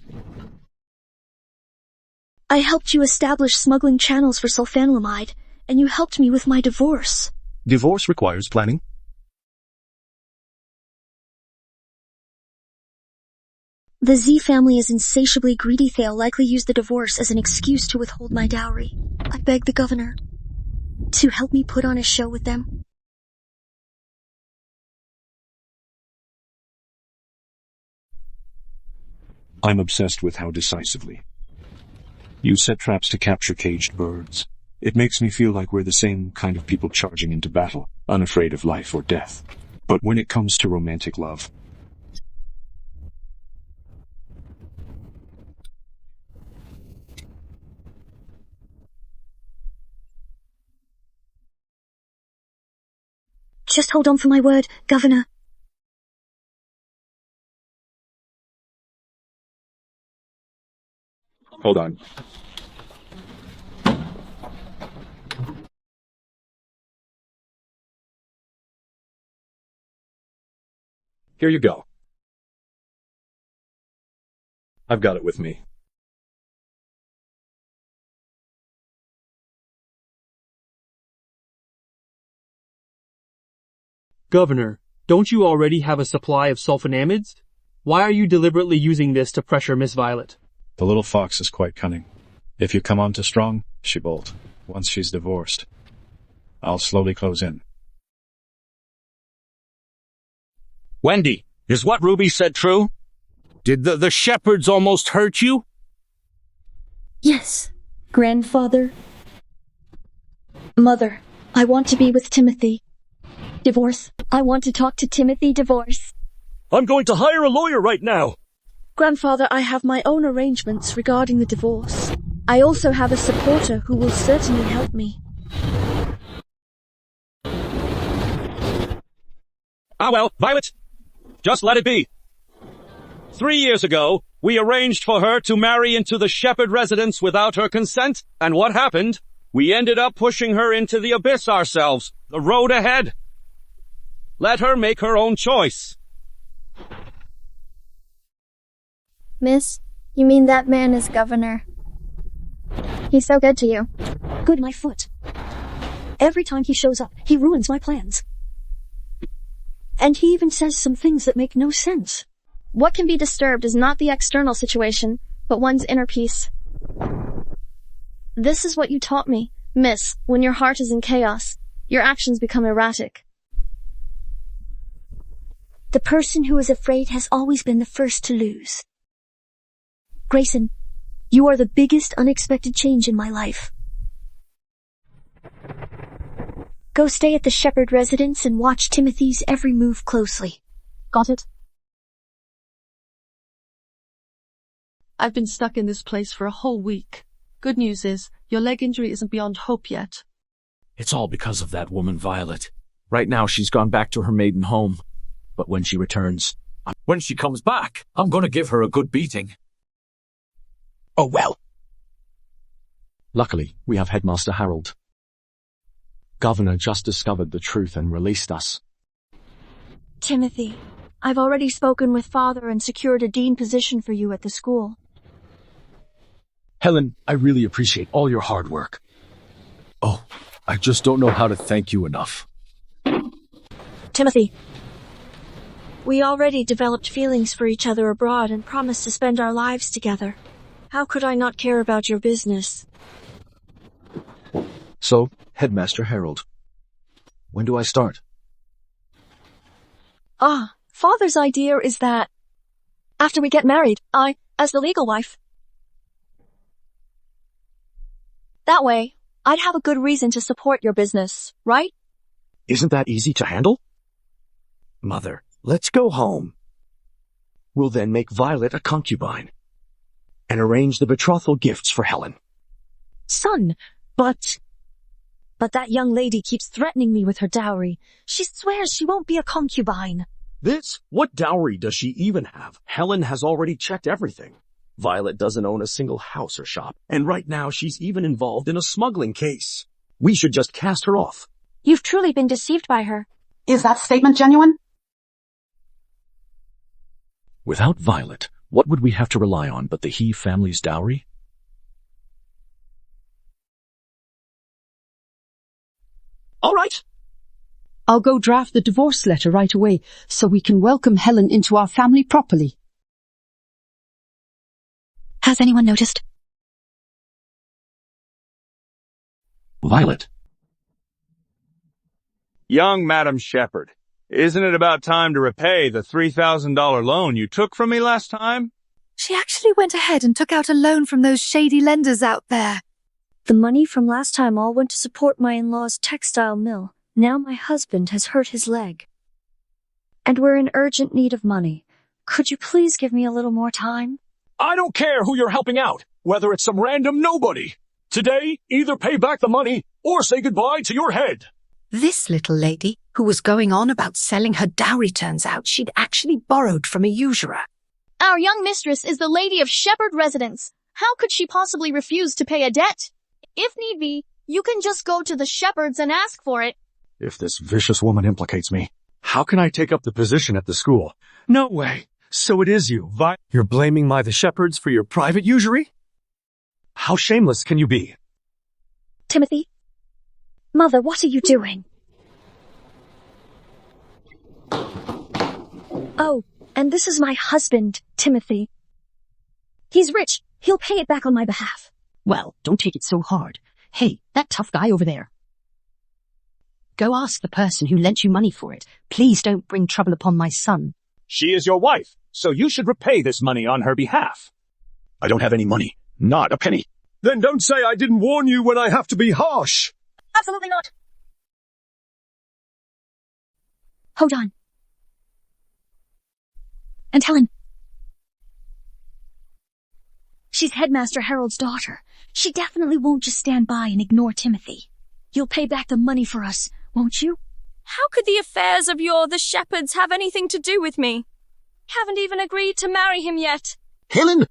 I helped you establish smuggling channels for sulfanilamide, and you helped me with my divorce. Divorce requires planning. The Z family is insatiably greedy. They'll likely use the divorce as an excuse to withhold my dowry. I beg the governor to help me put on a show with them. I'm obsessed with how decisively you set traps to capture caged birds. It makes me feel like we're the same kind of people charging into battle, unafraid of life or death. But when it comes to romantic love, Just hold on for my word, Governor. Hold on. Here you go. I've got it with me. Governor, don't you already have a supply of sulfonamides? Why are you deliberately using this to pressure Miss Violet? the little fox is quite cunning. If you come on too strong, she bolt. Once she's divorced, I'll slowly close in. Wendy, is what Ruby said true? Did the shepherds almost hurt you? Yes, grandfather. Mother, I want to be with Timothy. Divorce. I want to talk to Timothy. Divorce. I'm going to hire a lawyer right now. Grandfather, I have my own arrangements regarding the divorce. I also have a supporter who will certainly help me. Ah well, Violet, just let it be. 3 years ago, we arranged for her to marry into the shepherd residence without her consent, and what happened? We ended up pushing her into the abyss ourselves, the road ahead. Let her make her own choice. Miss, you mean that man is governor? He's so good to you. Good, my foot. Every time he shows up, he ruins my plans. And he even says some things that make no sense. What can be disturbed is not the external situation, but one's inner peace. This is what you taught me, Miss. When your heart is in chaos, your actions become erratic. The person who is afraid has always been the first to lose. Grayson, you are the biggest unexpected change in my life. Go stay at the Shepherd residence and watch Timothy's every move closely. Got it? I've been stuck in this place for a whole week. Good news is, your leg injury isn't beyond hope yet. It's all because of that woman, Violet. Right now she's gone back to her maiden home. But when she returns, when she comes back, I'm going to give her a good beating. Oh well. Luckily, we have Headmaster Harold. Governor just discovered the truth and released us. Timothy, I've already spoken with Father and secured a dean position for you at the school. Helen, I really appreciate all your hard work. Oh, I just don't know how to thank you enough. Timothy, we already developed feelings for each other abroad and promised to spend our lives together. How could I not care about your business? So, Headmaster Harold, when do I start? Father's idea is that after we get married, I, as the legal wife. That way, I'd have a good reason to support your business, right? Isn't that easy to handle? Mother, let's go home. We'll then make Violet a concubine and arrange the betrothal gifts for Helen. Son, but that young lady keeps threatening me with her dowry. She swears she won't be a concubine. This? What dowry does she even have? Helen has already checked everything. Violet doesn't own a single house or shop, and right now she's even involved in a smuggling case. We should just cast her off. You've truly been deceived by her. Is that statement genuine? Without Violet, what would we have to rely on but the He family's dowry? All right. I'll go draft the divorce letter right away so we can welcome Helen into our family properly. Has anyone noticed? Violet. Young Madam Shepherd, isn't it about time to repay the $3,000 loan you took from me last time? She actually went ahead and took out a loan from those shady lenders out there. The money from last time all went to support my in-law's textile mill. Now my husband has hurt his leg. And we're in urgent need of money. Could you please give me a little more time? I don't care who you're helping out, whether it's some random nobody. Today, either pay back the money or say goodbye to your head. This little lady, who was going on about selling her dowry, turns out she'd actually borrowed from a usurer. Our young mistress is the lady of Shepherd residence. How could she possibly refuse to pay a debt? If need be, you can just go to the Shepherds and ask for it. If this vicious woman implicates me, how can I take up the position at the school? No way. So it is you, You're blaming the Shepherds for your private usury? How shameless can you be? Timothy? Mother, what are you doing? Oh, and this is my husband, Timothy. He's rich. He'll pay it back on my behalf. Well, don't take it so hard. Hey, that tough guy over there. Go ask the person who lent you money for it. Please don't bring trouble upon my son. She is your wife, so you should repay this money on her behalf. I don't have any money. Not a penny. Then don't say I didn't warn you when I have to be harsh. Absolutely not. Hold on. And Helen. She's Headmaster Harold's daughter. She definitely won't just stand by and ignore Timothy. You'll pay back the money for us, won't you? How could the affairs of the Shepherds have anything to do with me? Haven't even agreed to marry him yet. Helen!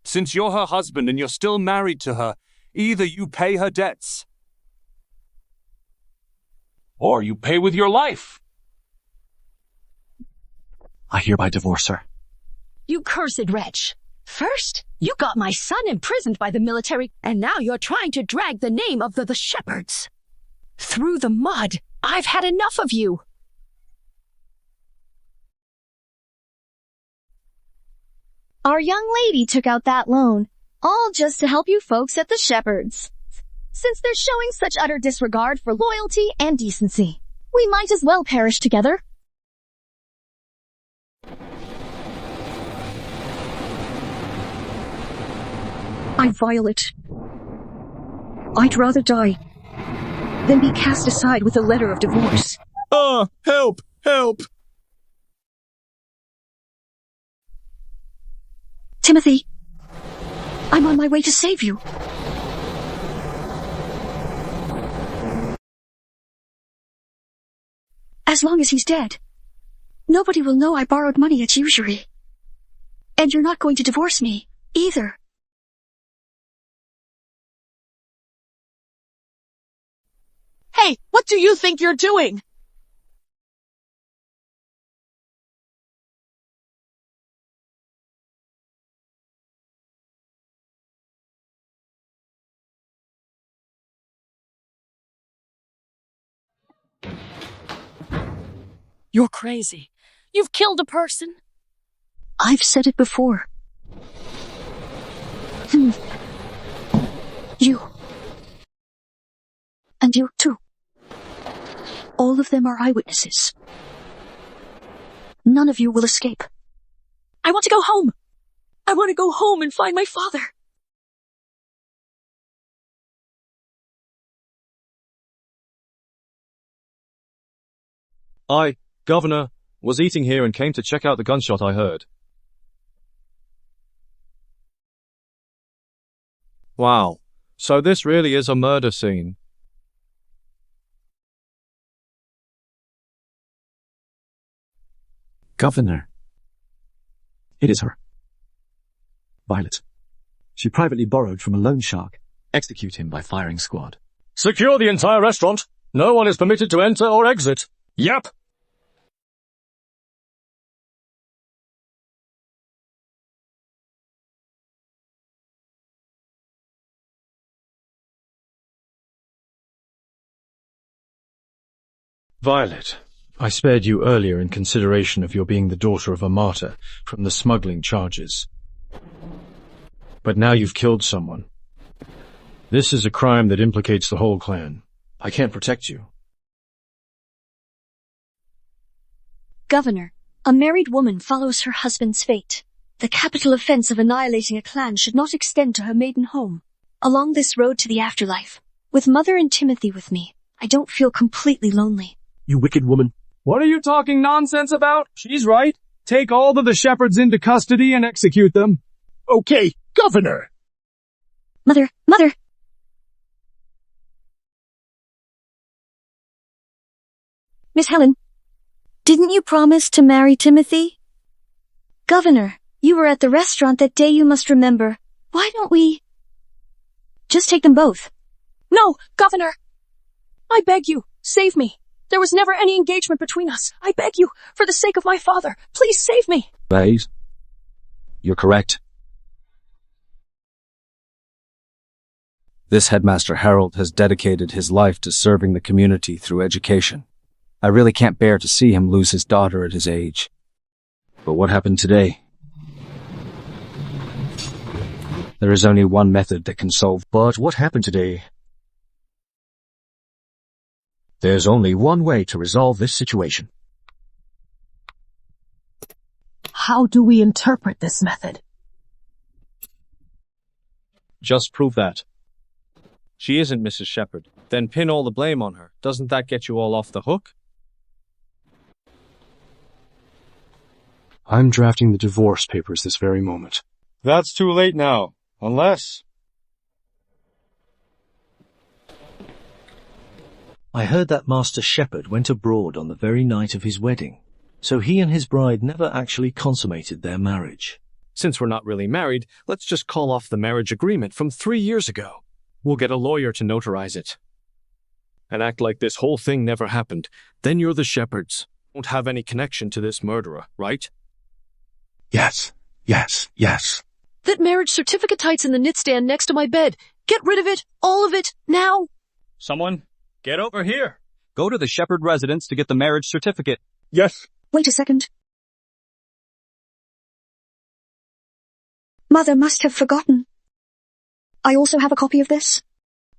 Since you're her husband and you're still married to her, either you pay her debts, or you pay with your life. I hereby divorce her. You cursed wretch. First, you got my son imprisoned by the military, and now you're trying to drag the name of the Shepherds through the mud. I've had enough of you. Our young lady took out that loan, all just to help you folks at the Shepherds. Since they're showing such utter disregard for loyalty and decency, we might as well perish together. Violet. I'd rather die. then be cast aside with a letter of divorce. Help! Help! Timothy, I'm on my way to save you. As long as he's dead, nobody will know I borrowed money at usury. And you're not going to divorce me, either. Hey, what do you think you're doing? You're crazy. You've killed a person. I've said it before. You. And you too. All of them are eyewitnesses. None of you will escape. I want to go home. I want to go home and find my father. Governor, was eating here and came to check out the gunshot I heard. Wow, so this really is a murder scene. Governor. It is her. Violet. She privately borrowed from a loan shark. Execute him by firing squad. Secure the entire restaurant. No one is permitted to enter or exit. Yep. Violet, I spared you earlier in consideration of your being the daughter of a martyr from the smuggling charges. But now you've killed someone. This is a crime that implicates the whole clan. I can't protect you. Governor, a married woman follows her husband's fate. The capital offense of annihilating a clan should not extend to her maiden home. Along this road to the afterlife, with Mother and Timothy with me, I don't feel completely lonely. You wicked woman. What are you talking nonsense about? She's right. Take all of the shepherds into custody and execute them. Okay, Governor. Mother! Miss Helen, Didn't you promise to marry Timothy? Governor, you were at the restaurant that day, you must remember. Why don't we just take them both? No, Governor! I beg you, save me. There was never any engagement between us. I beg you, for the sake of my father, please save me. Right. You're correct. This Headmaster Harold has dedicated his life to serving the community through education. I really can't bear to see him lose his daughter at his age. But what happened today? There is only one method that can solve. But what happened today? There's only one way to resolve this situation. How do we interpret this method? Just prove that. She isn't Mrs. Shepherd. Then pin all the blame on her. Doesn't that get you all off the hook? I'm drafting the divorce papers this very moment. That's too late now. Unless... I heard that Master Shepherd went abroad on the very night of his wedding, so he and his bride never actually consummated their marriage. Since we're not really married, let's just call off the marriage agreement from 3 years ago. We'll get a lawyer to notarize it. And act like this whole thing never happened. Then you're the Shepherds. Won't have any connection to this murderer, right? Yes. That marriage certificate tight's in the knitstand next to my bed. Get rid of it, all of it, now. Someone, get over here. Go to the Shepherd residence to get the marriage certificate. Yes. Wait a second. Mother must have forgotten. I also have a copy of this.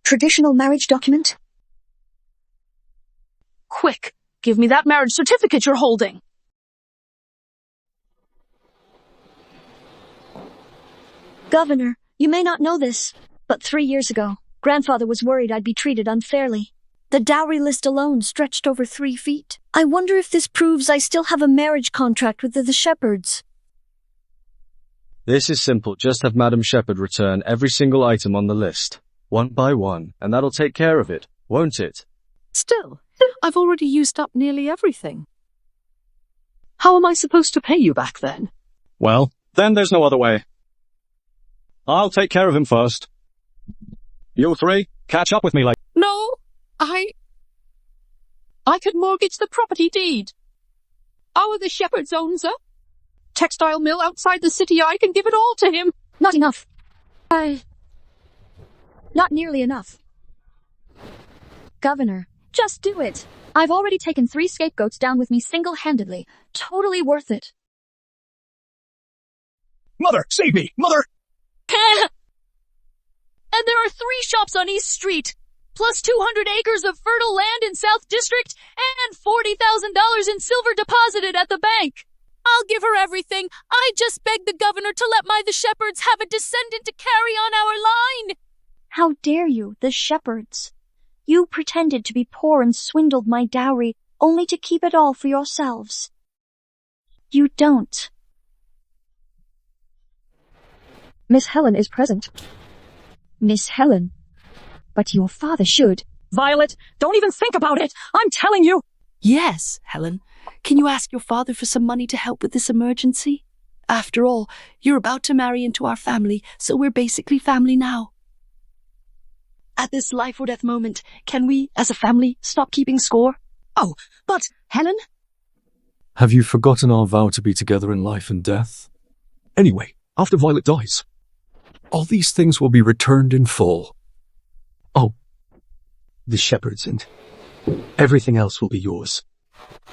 Traditional marriage document. Quick, give me that marriage certificate you're holding. Governor, you may not know this, but 3 years ago, Grandfather was worried I'd be treated unfairly. The dowry list alone stretched over 3 feet. I wonder if this proves I still have a marriage contract with the Shepherds. This is simple. Just have Madam Shepherd return every single item on the list, one by one, and that'll take care of it, won't it? Still, I've already used up nearly everything. How am I supposed to pay you back then? Well, then there's no other way. I'll take care of him first. You three, catch up with me later. No, I could mortgage the property deed. Our the Shepherd's owns a textile mill outside the city. I can give it all to him. Not enough. Not nearly enough. Governor, just do it. I've already taken 3 scapegoats down with me single-handedly. Totally worth it. Mother, save me! Mother! And there are 3 shops on East Street, plus 200 acres of fertile land in South District, and $40,000 in silver deposited at the bank. I'll give her everything. I just begged the governor to let the Shepherds have a descendant to carry on our line. How dare you, the Shepherds? You pretended to be poor and swindled my dowry, only to keep it all for yourselves. You don't. Miss Helen is present. Miss Helen. But your father should. Violet, don't even think about it. I'm telling you. Yes, Helen. Can you ask your father for some money to help with this emergency? After all, you're about to marry into our family, so we're basically family now. At this life or death moment, can we, as a family, stop keeping score? Oh, but, Helen? Have you forgotten our vow to be together in life and death? Anyway, after Violet dies, all these things will be returned in full. Oh, the Shepherds and everything else will be yours.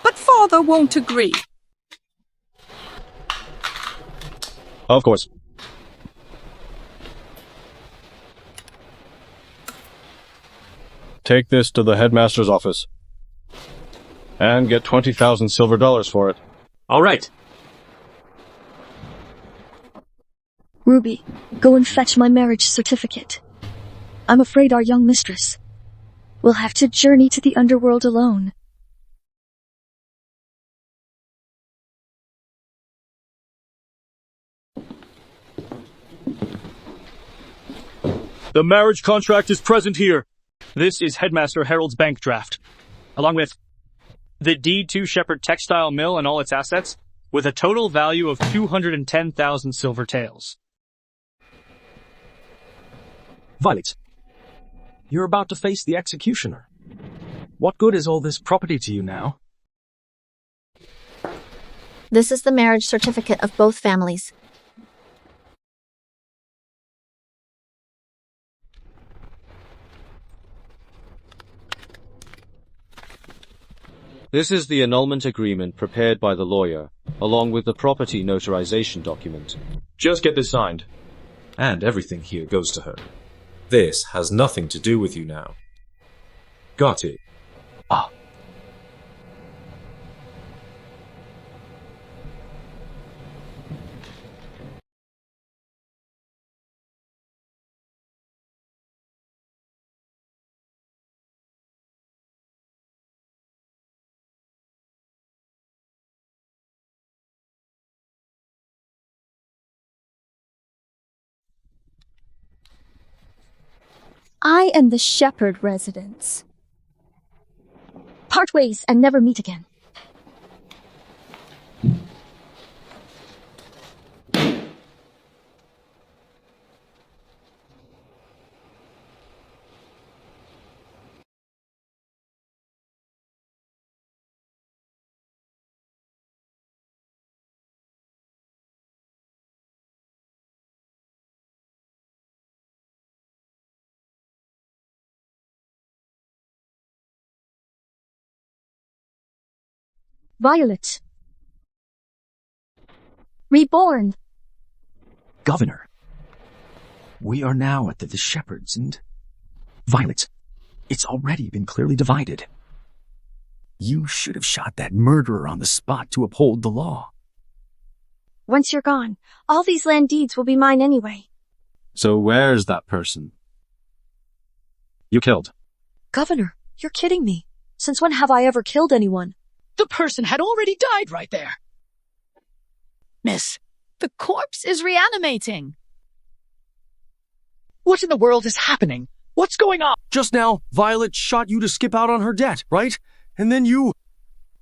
But father won't agree. Of course. Take this to the headmaster's office. And get 20,000 silver dollars for it. All right. Ruby, go and fetch my marriage certificate. I'm afraid our young mistress will have to journey to the underworld alone. The marriage contract is present here. This is Headmaster Harold's bank draft, along with the deed to Shepherd Textile Mill and all its assets, with a total value of 210,000 silver taels. Violet, you're about to face the executioner. What good is all this property to you now? This is the marriage certificate of both families. This is the annulment agreement prepared by the lawyer, along with the property notarization document. Just get this signed, and everything here goes to her. This has nothing to do with you now. Got it? Ah. I am the Shepherd residence. Part ways and never meet again. Violet. Reborn. Governor, we are now at the Shepherds and... Violet, it's already been clearly divided. You should have shot that murderer on the spot to uphold the law. Once you're gone, all these land deeds will be mine anyway. So where's that person you killed? Governor, You're kidding me. Since when have I ever killed anyone? The person had already died right there. Miss, the corpse is reanimating. What in the world is happening? What's going on? Just now, Violet shot you to skip out on her debt, right? And then you...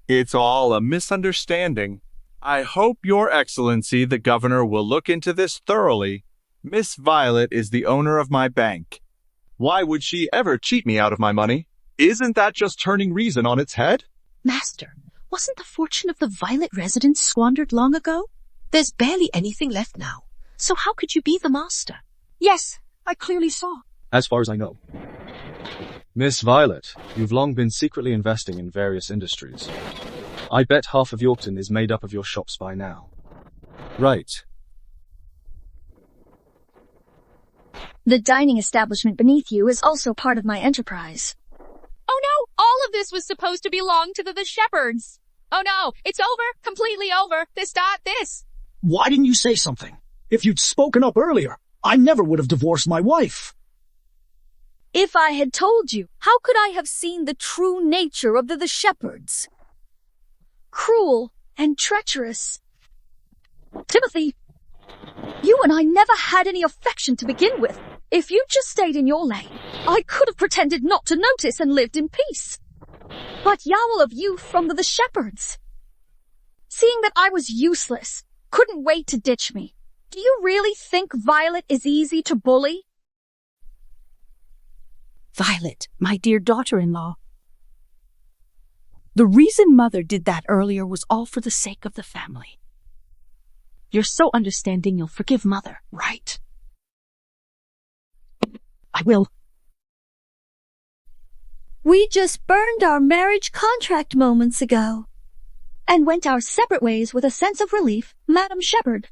It's all a misunderstanding. I hope, Your Excellency, the governor will look into this thoroughly. Miss Violet is the owner of my bank. Why would she ever cheat me out of my money? Isn't that just turning reason on its head? Master, wasn't the fortune of the Violet residence squandered long ago? There's barely anything left now. So how could you be the master? Yes, I clearly saw. As far as I know. Miss Violet, you've long been secretly investing in various industries. I bet half of Yorkton is made up of your shops by now. Right. The dining establishment beneath you is also part of my enterprise. Oh no, all of this was supposed to belong to the shepherds. Oh no, it's over, completely over. This. Why didn't you say something? If you'd spoken up earlier, I never would have divorced my wife. If I had told you, how could I have seen the true nature of the shepherds? Cruel and treacherous. Timothy, you and I never had any affection to begin with. If you'd just stayed in your lane, I could have pretended not to notice and lived in peace. But yowl of youth from the shepherds. Seeing that I was useless, couldn't wait to ditch me. Do you really think Violet is easy to bully? Violet, my dear daughter-in-law. The reason Mother did that earlier was all for the sake of the family. You're so understanding you'll forgive Mother, right? I will. We just burned our marriage contract moments ago. And went our separate ways with a sense of relief, Madam Shepherd.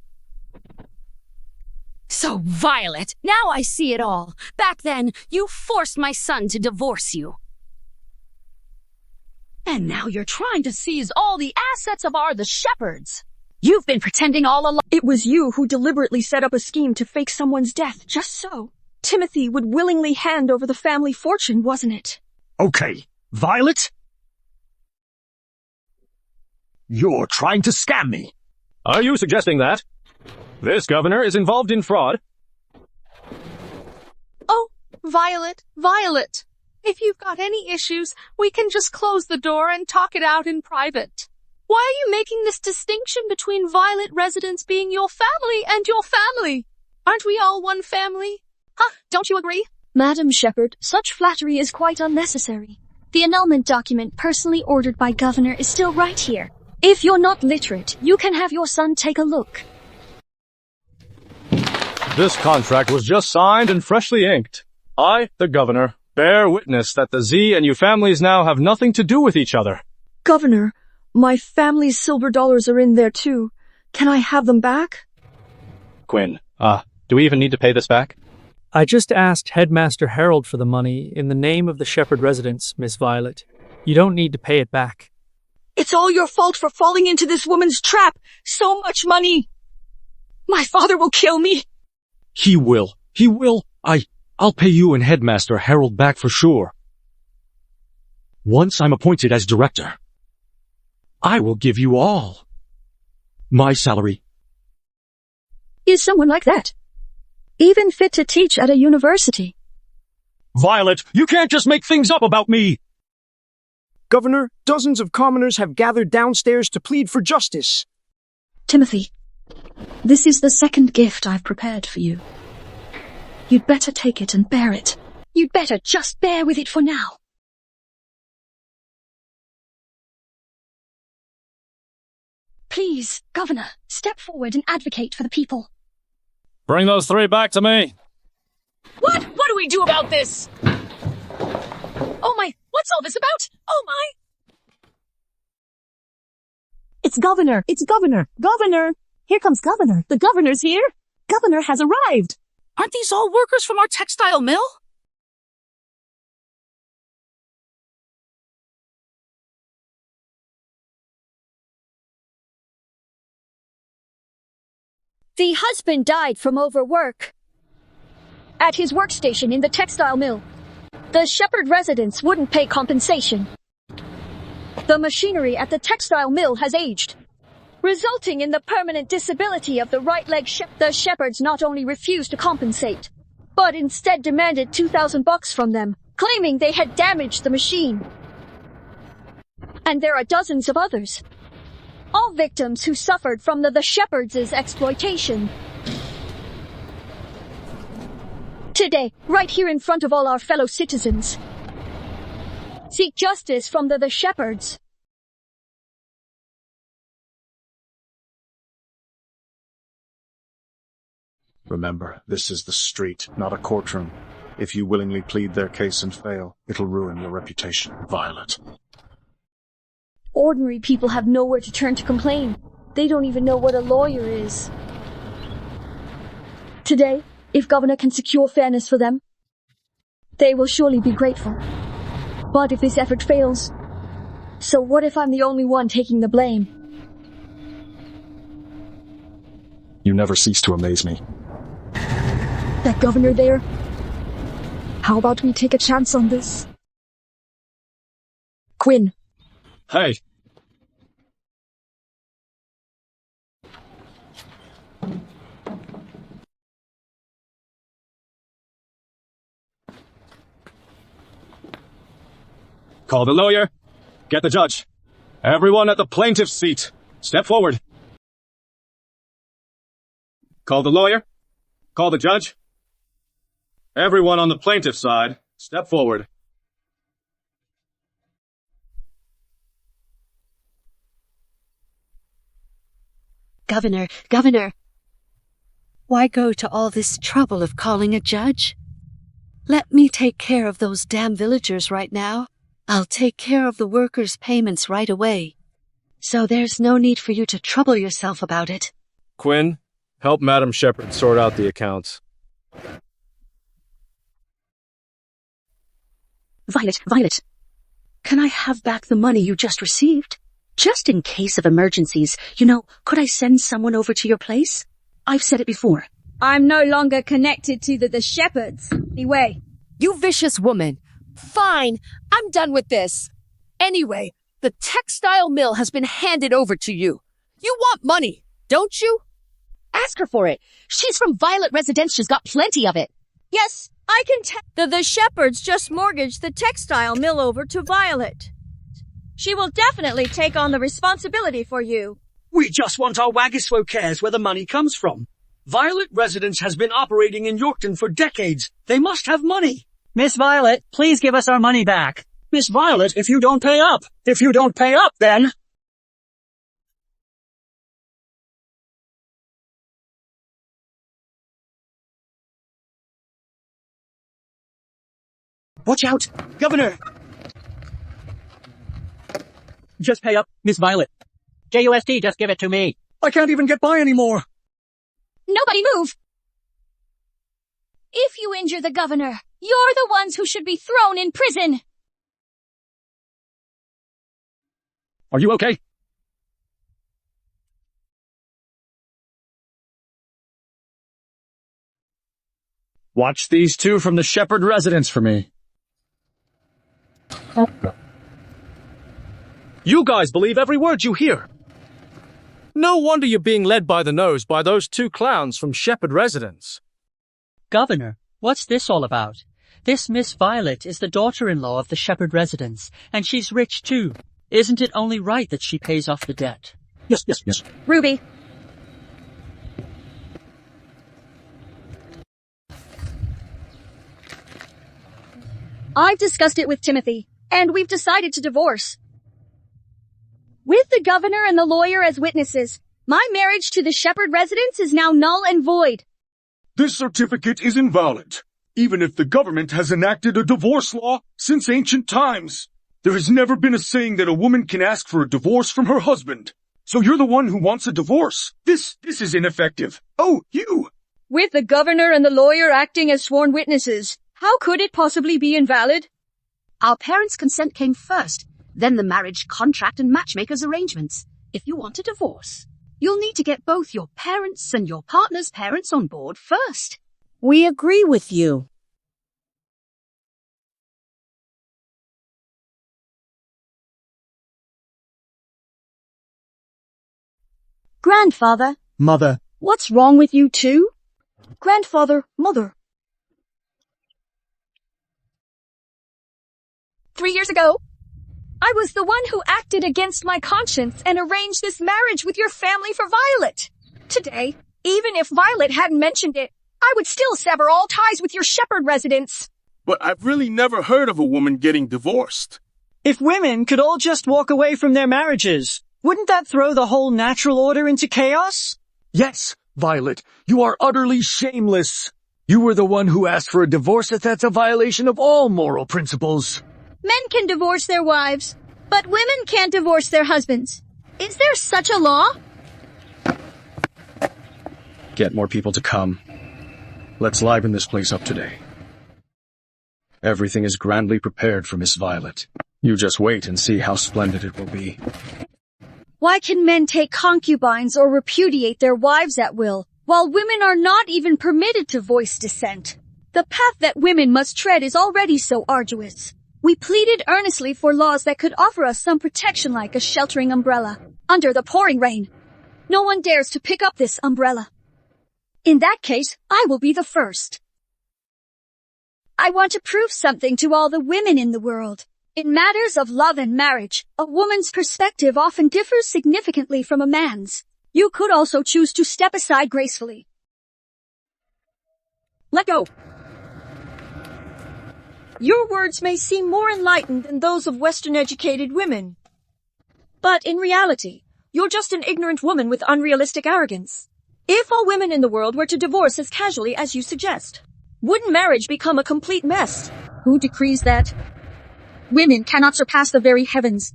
So, Violet, now I see it all. Back then, you forced my son to divorce you. And now you're trying to seize all the assets of the shepherds. You've been pretending all along. It was you who deliberately set up a scheme to fake someone's death, just so Timothy would willingly hand over the family fortune, wasn't it? Okay, Violet? You're trying to scam me. Are you suggesting that? This governor is involved in fraud? Oh, Violet. If you've got any issues, we can just close the door and talk it out in private. Why are you making this distinction between Violet residents being your family and your family? Aren't we all one family? Huh, don't you agree? Madam Shepherd, such flattery is quite unnecessary. The annulment document personally ordered by Governor is still right here. If you're not literate, you can have your son take a look. This contract was just signed and freshly inked. I, the governor, bear witness that the Z and you families now have nothing to do with each other. Governor, my family's silver dollars are in there too. Can I have them back? Quinn, do we even need to pay this back? I just asked Headmaster Harold for the money in the name of the Shepherd residence, Miss Violet. You don't need to pay it back. It's all your fault for falling into this woman's trap. So much money. My father will kill me. He will. I'll pay you and Headmaster Harold back for sure. Once I'm appointed as director, I will give you all my salary. Is someone like that even fit to teach at a university? Violet, you can't just make things up about me! Governor, dozens of commoners have gathered downstairs to plead for justice. Timothy, this is the second gift I've prepared for you. You'd better take it and bear it. You'd better just bear with it for now. Please, Governor, step forward and advocate for the people. Bring those three back to me. What do we do about this? Oh my, what's all this about? Oh my! It's Governor! Governor! Here comes Governor! The Governor's here! Governor has arrived! Aren't these all workers from our textile mill? The husband died from overwork at his workstation in the textile mill. The Shepherd residents wouldn't pay compensation. The machinery at the textile mill has aged, resulting in the permanent disability of the right leg. The Shepherds not only refused to compensate, but instead demanded $2,000 from them, claiming they had damaged the machine. And there are dozens of others, all victims who suffered from the Shepherds' exploitation. Today, right here in front of all our fellow citizens, seek justice from the Shepherds. Remember, this is the street, not a courtroom. If you willingly plead their case and fail, it'll ruin your reputation, Violet. Ordinary people have nowhere to turn to complain. They don't even know what a lawyer is. Today, if Governor can secure fairness for them, they will surely be grateful. But if this effort fails, so what if I'm the only one taking the blame? You never cease to amaze me. That governor there? How about we take a chance on this? Quinn. Hey. Call the lawyer. Get the judge. Everyone at the plaintiff's seat. Step forward. Call the lawyer. Call the judge. Everyone on the plaintiff's side, step forward. Governor. Why go to all this trouble of calling a judge? Let me take care of those damn villagers right now. I'll take care of the workers' payments right away. So there's no need for you to trouble yourself about it. Quinn, help Madam Shepherd sort out the accounts. Violet. Can I have back the money you just received? Just in case of emergencies, could I send someone over to your place? I've said it before. I'm no longer connected to the Shepherds. Anyway. You vicious woman. Fine, I'm done with this. Anyway, the textile mill has been handed over to you. You want money, don't you? Ask her for it. She's from Violet Residence. She's got plenty of it. Yes, I can tell. The Shepherds just mortgaged the textile mill over to Violet. She will definitely take on the responsibility for you. We just want our Waggiswo cares where the money comes from. Violet Residence has been operating in Yorkton for decades. They must have money. Miss Violet, please give us our money back. Miss Violet, if you don't pay up. If you don't pay up, then... Watch out! Governor! Just pay up, Miss Violet. JUST, just give it to me. I can't even get by anymore. Nobody move! If you injure the governor, you're the ones who should be thrown in prison. Are you okay? Watch these two from the Shepherd residence for me. You guys believe every word you hear. No wonder you're being led by the nose by those two clowns from Shepherd residence. Governor, what's this all about? This Miss Violet is the daughter-in-law of the Shepherd residence, and she's rich too. Isn't it only right that she pays off the debt? Yes. Ruby. I've discussed it with Timothy, and we've decided to divorce. With the governor and the lawyer as witnesses, my marriage to the Shepherd residence is now null and void. This certificate is invalid, even if the government has enacted a divorce law since ancient times. There has never been a saying that a woman can ask for a divorce from her husband. So you're the one who wants a divorce. This is ineffective. Oh, you! With the governor and the lawyer acting as sworn witnesses, how could it possibly be invalid? Our parents' consent came first, then the marriage contract and matchmaker's arrangements. If you want a divorce, you'll need to get both your parents and your partner's parents on board first. We agree with you. Grandfather, Mother, what's wrong with you two? Grandfather, mother. 3 years ago, I was the one who acted against my conscience and arranged this marriage with your family for Violet. Today, even if Violet hadn't mentioned it, I would still sever all ties with your shepherd residence. But I've really never heard of a woman getting divorced. If women could all just walk away from their marriages, wouldn't that throw the whole natural order into chaos? Yes, Violet, you are utterly shameless. You were the one who asked for a divorce, that's a violation of all moral principles. Men can divorce their wives, but women can't divorce their husbands. Is there such a law? Get more people to come. Let's liven this place up today. Everything is grandly prepared for Miss Violet. You just wait and see how splendid it will be. Why can men take concubines or repudiate their wives at will, while women are not even permitted to voice dissent? The path that women must tread is already so arduous. We pleaded earnestly for laws that could offer us some protection like a sheltering umbrella under the pouring rain. No one dares to pick up this umbrella. In that case, I will be the first. I want to prove something to all the women in the world. In matters of love and marriage, a woman's perspective often differs significantly from a man's. You could also choose to step aside gracefully. Let go. Your words may seem more enlightened than those of Western-educated women. But in reality, you're just an ignorant woman with unrealistic arrogance. If all women in the world were to divorce as casually as you suggest, wouldn't marriage become a complete mess? Who decrees that? Women cannot surpass the very heavens.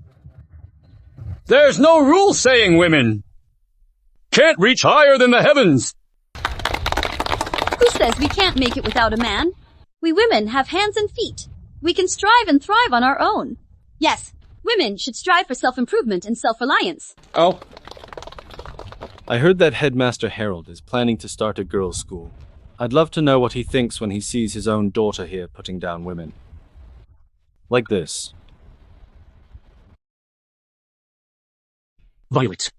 There's no rule saying women can't reach higher than the heavens. Who says we can't make it without a man? We women have hands and feet. We can strive and thrive on our own. Yes, women should strive for self-improvement and self-reliance. Oh. I heard that Headmaster Harold is planning to start a girls' school. I'd love to know what he thinks when he sees his own daughter here putting down women. Like this. Violet,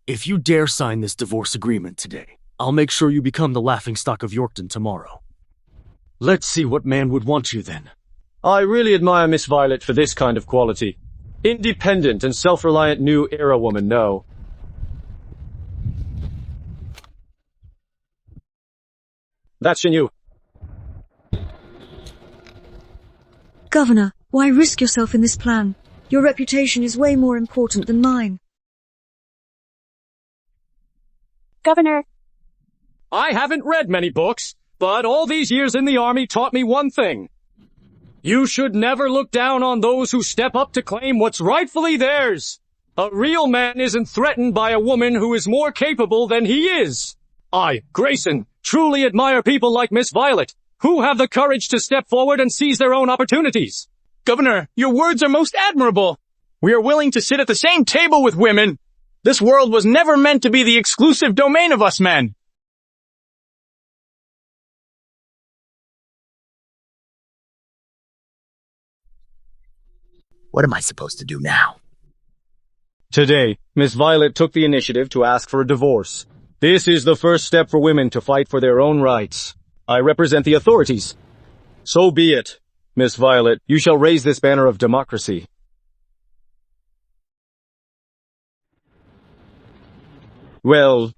if you dare sign this divorce agreement today, I'll make sure you become the laughingstock of Yorkton tomorrow. Let's see what man would want you then. I really admire Miss Violet for this kind of quality. Independent and self-reliant new era woman, no. That's she knew. Governor, why risk yourself in this plan? Your reputation is way more important than mine. Governor. I haven't read many books, but all these years in the army taught me one thing. You should never look down on those who step up to claim what's rightfully theirs. A real man isn't threatened by a woman who is more capable than he is. I, Grayson, truly admire people like Miss Violet, who have the courage to step forward and seize their own opportunities. Governor, your words are most admirable. We are willing to sit at the same table with women. This world was never meant to be the exclusive domain of us men. What am I supposed to do now? Today, Miss Violet took the initiative to ask for a divorce. This is the first step for women to fight for their own rights. I represent the authorities. So be it. Miss Violet, you shall raise this banner of democracy. Well,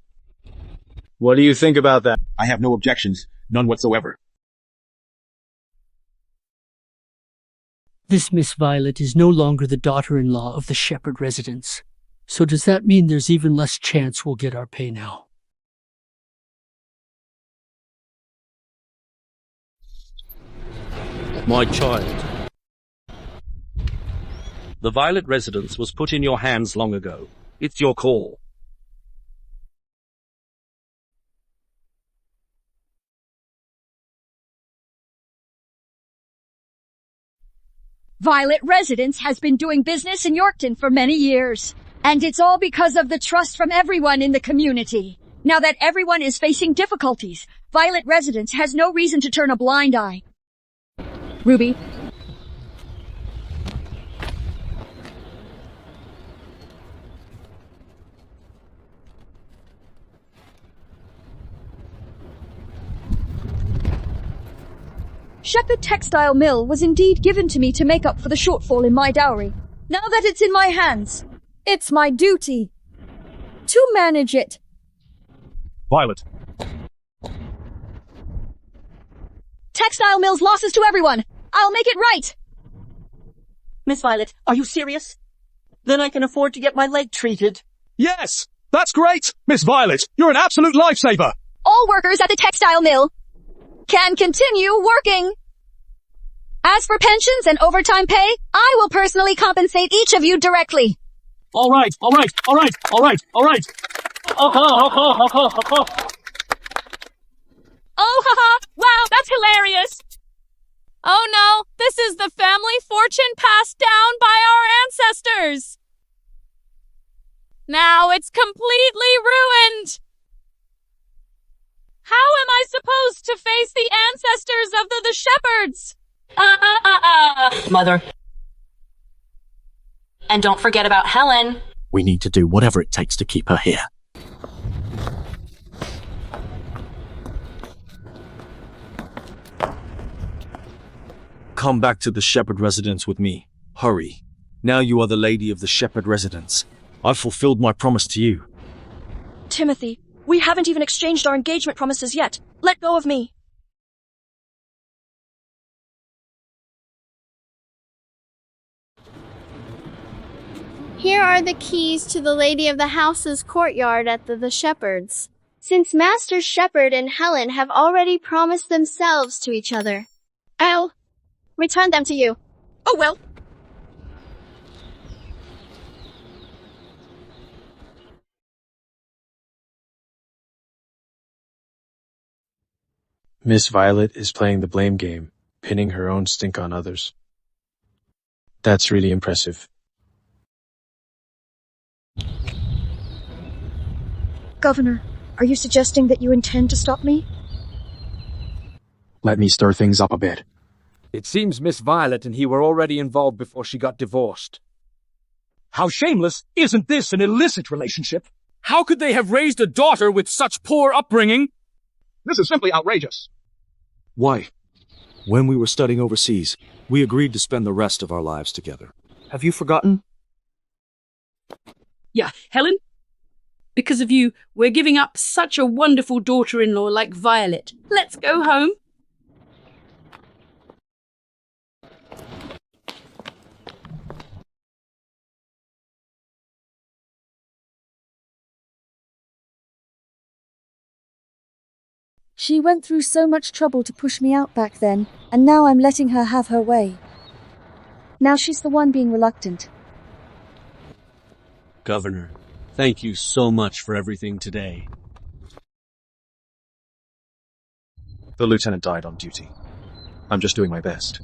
what do you think about that? I have no objections, none whatsoever. This Miss Violet is no longer the daughter-in-law of the shepherd residence. So does that mean there's even less chance we'll get our pay now? My child, the Violet residence was put in your hands long ago. It's your call. Violet Residence has been doing business in Yorkton for many years. And it's all because of the trust from everyone in the community. Now that everyone is facing difficulties, Violet Residence has no reason to turn a blind eye. Ruby. Shepherd Textile Mill was indeed given to me to make up for the shortfall in my dowry. Now that it's in my hands, it's my duty to manage it. Violet. Textile Mill's losses to everyone. I'll make it right. Miss Violet, are you serious? Then I can afford to get my leg treated. Yes! That's great! Miss Violet, you're an absolute lifesaver! All workers at the textile mill can continue working. As for pensions and overtime pay, I will personally compensate each of you directly. All right. Oh, haha! Wow, that's hilarious! Oh no, this is the family fortune passed down by our ancestors! Now it's completely ruined! How am I supposed to face the ancestors of the shepherds? Mother. And don't forget about Helen. We need to do whatever it takes to keep her here. Come back to the shepherd residence with me. Hurry. Now you are the lady of the shepherd residence. I've fulfilled my promise to you. Timothy, we haven't even exchanged our engagement promises yet. Let go of me. Here are the keys to the lady of the house's courtyard at the Shepherds. Since Master Shepherd and Helen have already promised themselves to each other, I'll return them to you. Oh well. Miss Violet is playing the blame game, pinning her own stink on others. That's really impressive. Governor, are you suggesting that you intend to stop me? Let me stir things up a bit. It seems Miss Violet and he were already involved before she got divorced. How shameless! Isn't this an illicit relationship? How could they have raised a daughter with such poor upbringing? This is simply outrageous. Why? When we were studying overseas, we agreed to spend the rest of our lives together. Have you forgotten? Yeah, Helen? Because of you, we're giving up such a wonderful daughter-in-law like Violet. Let's go home. She went through so much trouble to push me out back then, and now I'm letting her have her way. Now she's the one being reluctant. Governor, thank you so much for everything today. The lieutenant died on duty. I'm just doing my best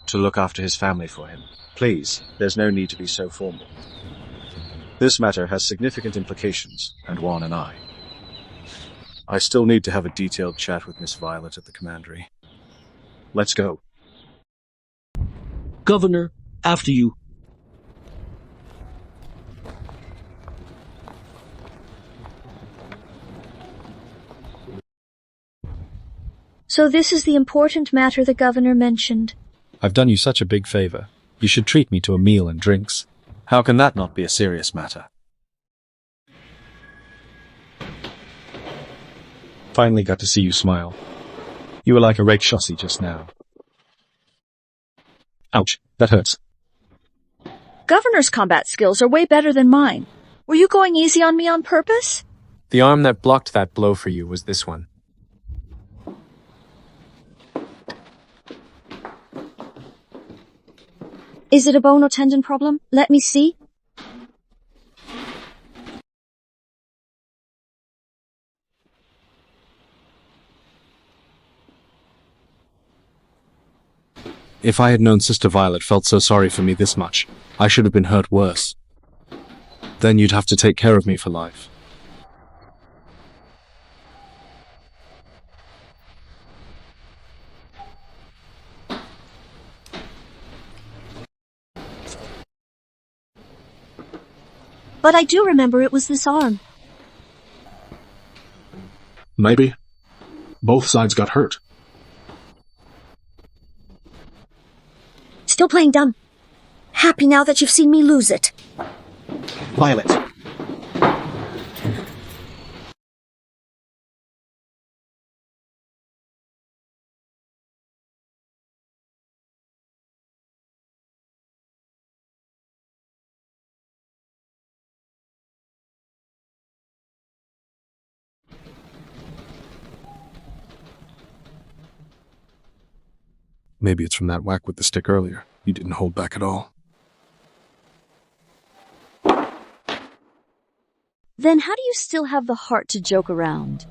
to look after his family for him. Please, there's no need to be so formal. This matter has significant implications, and Juan and I still need to have a detailed chat with Miss Violet at the commandery. Let's go. Governor, after you. So this is the important matter the governor mentioned. I've done you such a big favor. You should treat me to a meal and drinks. How can that not be a serious matter? Finally got to see you smile. You were like a rakeshossi just now. Ouch, that hurts. Governor's combat skills are way better than mine. Were you going easy on me on purpose? The arm that blocked that blow for you was this one. Is it a bone or tendon problem? Let me see. If I had known Sister Violet felt so sorry for me this much, I should have been hurt worse. Then you'd have to take care of me for life. But I do remember it was this arm. Maybe. Both sides got hurt. Still playing dumb. Happy now that you've seen me lose it. Violet. Maybe it's from that whack with the stick earlier. You didn't hold back at all. Then how do you still have the heart to joke around?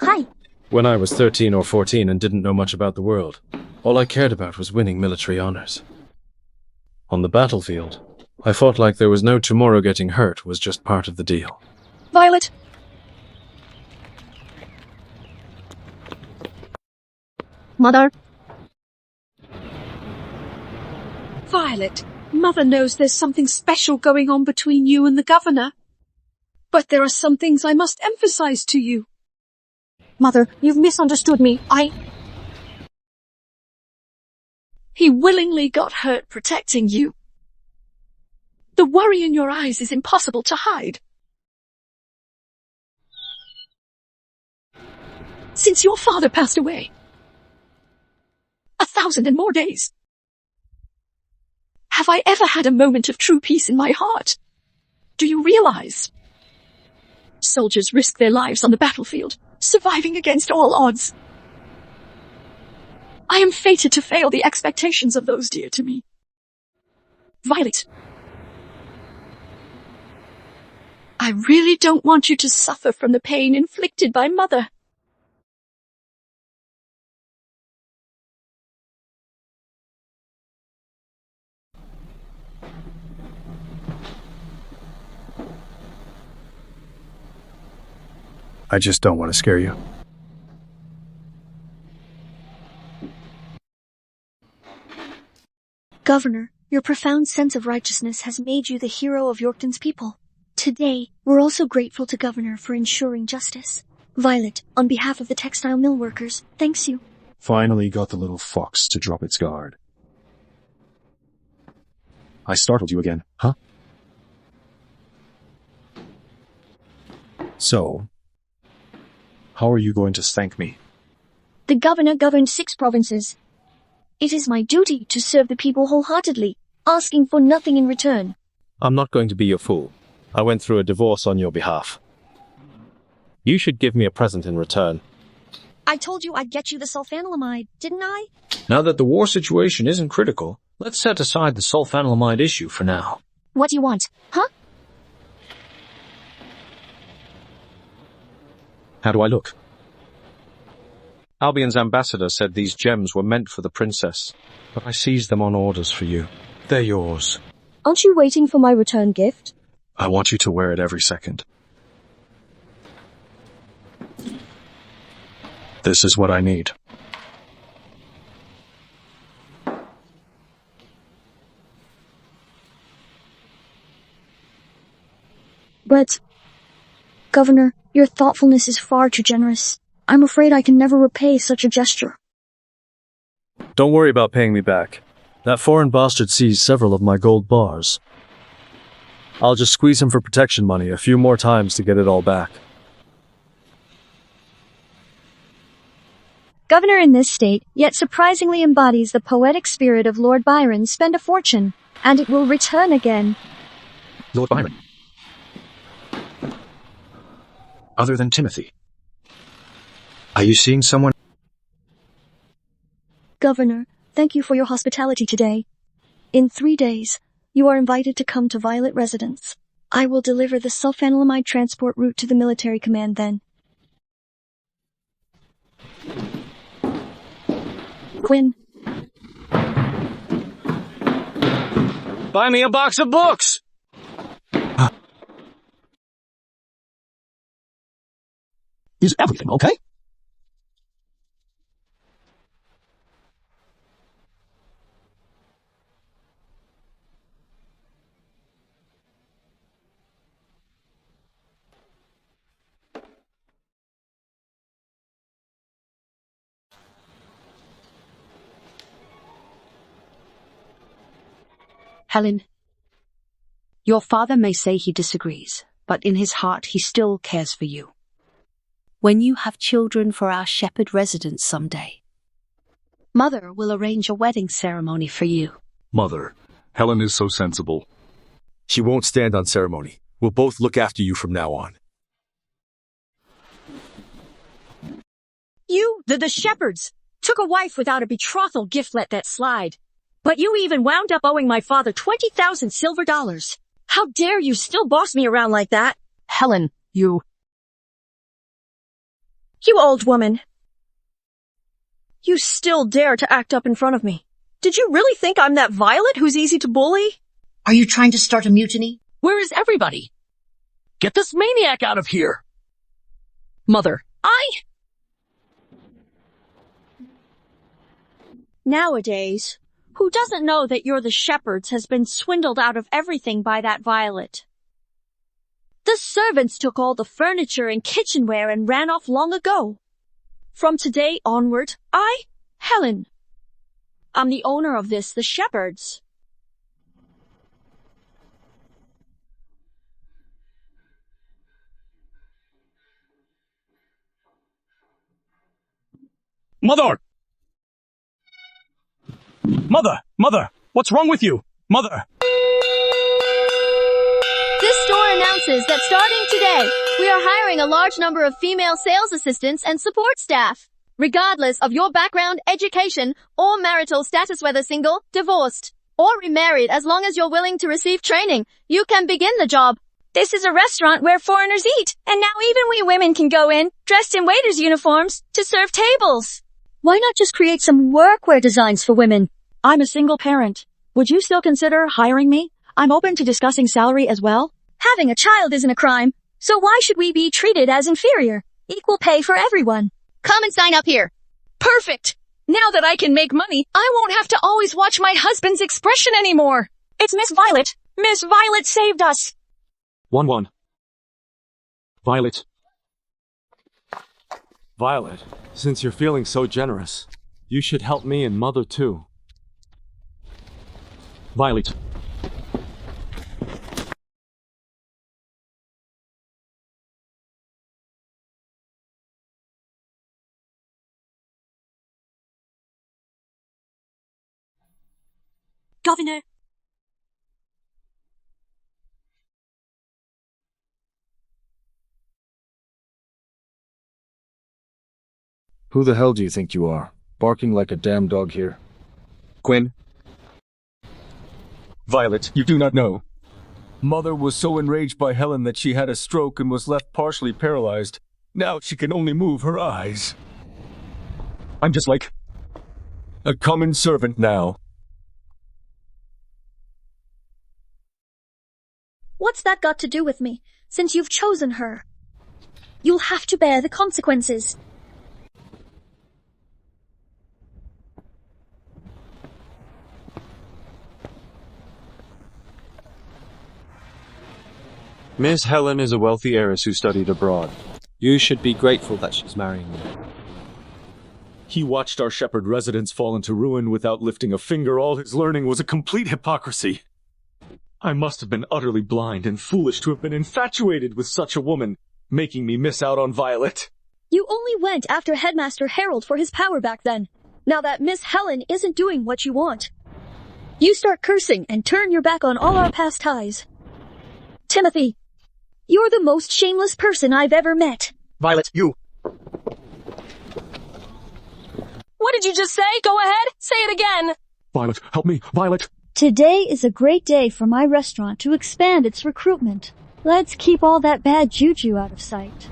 Hi. When I was 13 or 14 and didn't know much about the world, all I cared about was winning military honors. On the battlefield, I fought like there was no tomorrow. Getting hurt was just part of the deal. Violet. Mother? Violet, Mother knows there's something special going on between you and the governor. But there are some things I must emphasize to you. Mother, you've misunderstood me. He willingly got hurt protecting you. The worry in your eyes is impossible to hide. Since your father passed away, 1,000 and more days, have I ever had a moment of true peace in my heart? Do you realize? Soldiers risk their lives on the battlefield, surviving against all odds. I am fated to fail the expectations of those dear to me. Violet, I really don't want you to suffer from the pain inflicted by Mother. I just don't want to scare you. Governor, your profound sense of righteousness has made you the hero of Yorkton's people. Today, we're also grateful to Governor for ensuring justice. Violet, on behalf of the textile mill workers, thanks you. Finally got the little fox to drop its guard. I startled you again, huh? So, how are you going to thank me? The governor governed 6 provinces. It is my duty to serve the people wholeheartedly, asking for nothing in return. I'm not going to be your fool. I went through a divorce on your behalf. You should give me a present in return. I told you I'd get you the sulfanilamide, didn't I? Now that the war situation isn't critical, let's set aside the sulfanilamide issue for now. What do you want? Huh? How do I look? Albion's ambassador said these gems were meant for the princess, but I seized them on orders for you. They're yours. Aren't you waiting for my return gift? I want you to wear it every second. This is what I need. But, Governor, your thoughtfulness is far too generous. I'm afraid I can never repay such a gesture. Don't worry about paying me back. That foreign bastard seized several of my gold bars. I'll just squeeze him for protection money a few more times to get it all back. Governor in this state, yet surprisingly embodies the poetic spirit of Lord Byron. Spend a fortune, and it will return again. Lord Byron. Other than Timothy. Are you seeing someone? Governor, thank you for your hospitality today. In 3 days, you are invited to come to Violet Residence. I will deliver the sulfanilamide transport route to the military command then. Quinn. Buy me a box of books! Is everything okay? Helen, your father may say he disagrees, but in his heart he still cares for you. When you have children for our shepherd residence someday, Mother will arrange a wedding ceremony for you. Mother, Helen is so sensible. She won't stand on ceremony. We'll both look after you from now on. You, the shepherds, took a wife without a betrothal gift, let that slide. But you even wound up owing my father 20,000 silver dollars. How dare you still boss me around like that? Helen, you old woman. You still dare to act up in front of me. Did you really think I'm that Violet who's easy to bully? Are you trying to start a mutiny? Where is everybody? Get this maniac out of here! Mother, Nowadays, who doesn't know that you're the shepherds has been swindled out of everything by that Violet? The servants took all the furniture and kitchenware and ran off long ago. From today onward, Helen, I'm the owner of the shepherds. Mother! Mother! What's wrong with you? Mother! This store announces that starting today, we are hiring a large number of female sales assistants and support staff. Regardless of your background, education, or marital status, whether single, divorced, or remarried, as long as you're willing to receive training, you can begin the job. This is a restaurant where foreigners eat, and now even we women can go in, dressed in waiters' uniforms, to serve tables. Why not just create some workwear designs for women? I'm a single parent. Would you still consider hiring me? I'm open to discussing salary as well. Having a child isn't a crime, so why should we be treated as inferior? Equal pay for everyone. Come and sign up here. Perfect! Now that I can make money, I won't have to always watch my husband's expression anymore. It's Miss Violet. Miss Violet saved us. Wanwan. Violet. Violet, since you're feeling so generous, you should help me and Mother too. Violet. Governor. Who the hell do you think you are? Barking like a damn dog here. Gwen. Violet, you do not know. Mother was so enraged by Helen that she had a stroke and was left partially paralyzed. Now she can only move her eyes. I'm just like a common servant now. What's that got to do with me, since you've chosen her? You'll have to bear the consequences. Miss Helen is a wealthy heiress who studied abroad. You should be grateful that she's marrying you. He watched our shepherd residence fall into ruin without lifting a finger. All his learning was a complete hypocrisy. I must have been utterly blind and foolish to have been infatuated with such a woman, making me miss out on Violet. You only went after Headmaster Harold for his power back then. Now that Miss Helen isn't doing what you want, you start cursing and turn your back on all our past ties. Timothy, you're the most shameless person I've ever met. Violet, you. What did you just say? Go ahead. Say it again. Violet, help me, Violet. Today is a great day for my restaurant to expand its recruitment. Let's keep all that bad juju out of sight.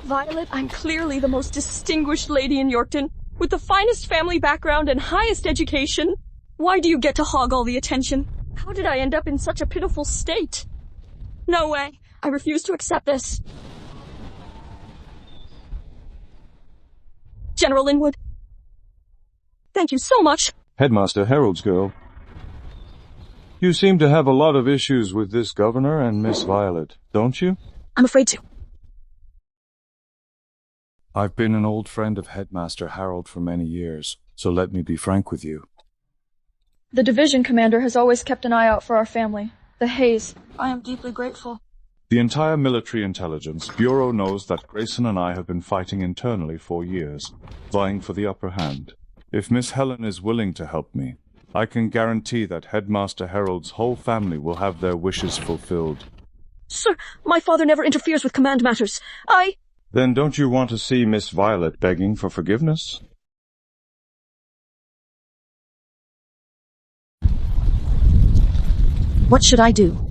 Violet, I'm clearly the most distinguished lady in Yorkton, with the finest family background and highest education. Why do you get to hog all the attention? How did I end up in such a pitiful state? No way. I refuse to accept this. General Linwood. Thank you so much. Headmaster Harold's girl. You seem to have a lot of issues with this governor and Miss Violet, don't you? I'm afraid to. I've been an old friend of Headmaster Harold for many years, so let me be frank with you. The division commander has always kept an eye out for our family. The Hayes. I am deeply grateful. The entire Military Intelligence Bureau knows that Grayson and I have been fighting internally for years, vying for the upper hand. If Miss Helen is willing to help me, I can guarantee that Headmaster Harold's whole family will have their wishes fulfilled. Sir, my father never interferes with command matters. Then don't you want to see Miss Violet begging for forgiveness? What should I do?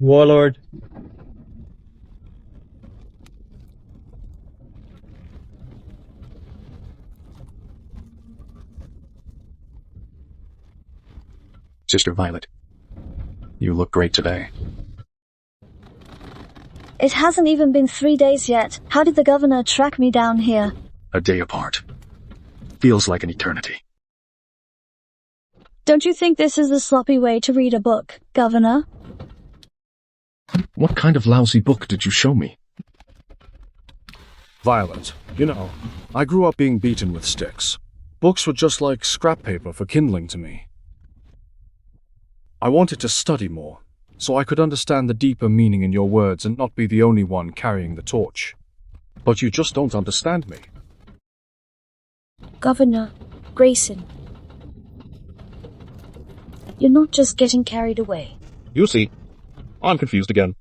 Warlord. Sister Violet, you look great today. It hasn't even been 3 days yet. How did the governor track me down here? A day apart. Feels like an eternity. Don't you think this is a sloppy way to read a book, Governor? What kind of lousy book did you show me? Violet, you know, I grew up being beaten with sticks. Books were just like scrap paper for kindling to me. I wanted to study more, so I could understand the deeper meaning in your words and not be the only one carrying the torch. But you just don't understand me. Governor Grayson, you're not just getting carried away. You see, I'm confused again.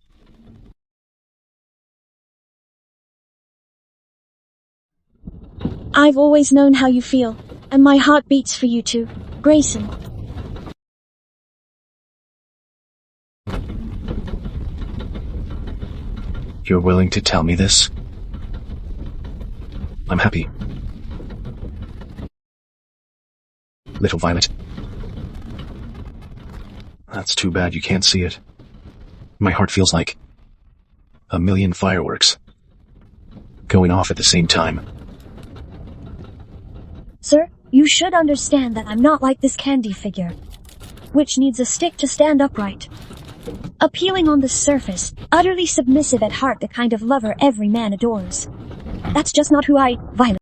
I've always known how you feel, and my heart beats for you too, Grayson. You're willing to tell me this? I'm happy. Little Violet. That's too bad you can't see it. My heart feels like a million fireworks going off at the same time. Sir, you should understand that I'm not like this candy figure, which needs a stick to stand upright. Appealing on the surface, utterly submissive at heart, the kind of lover every man adores. That's just not who Violet.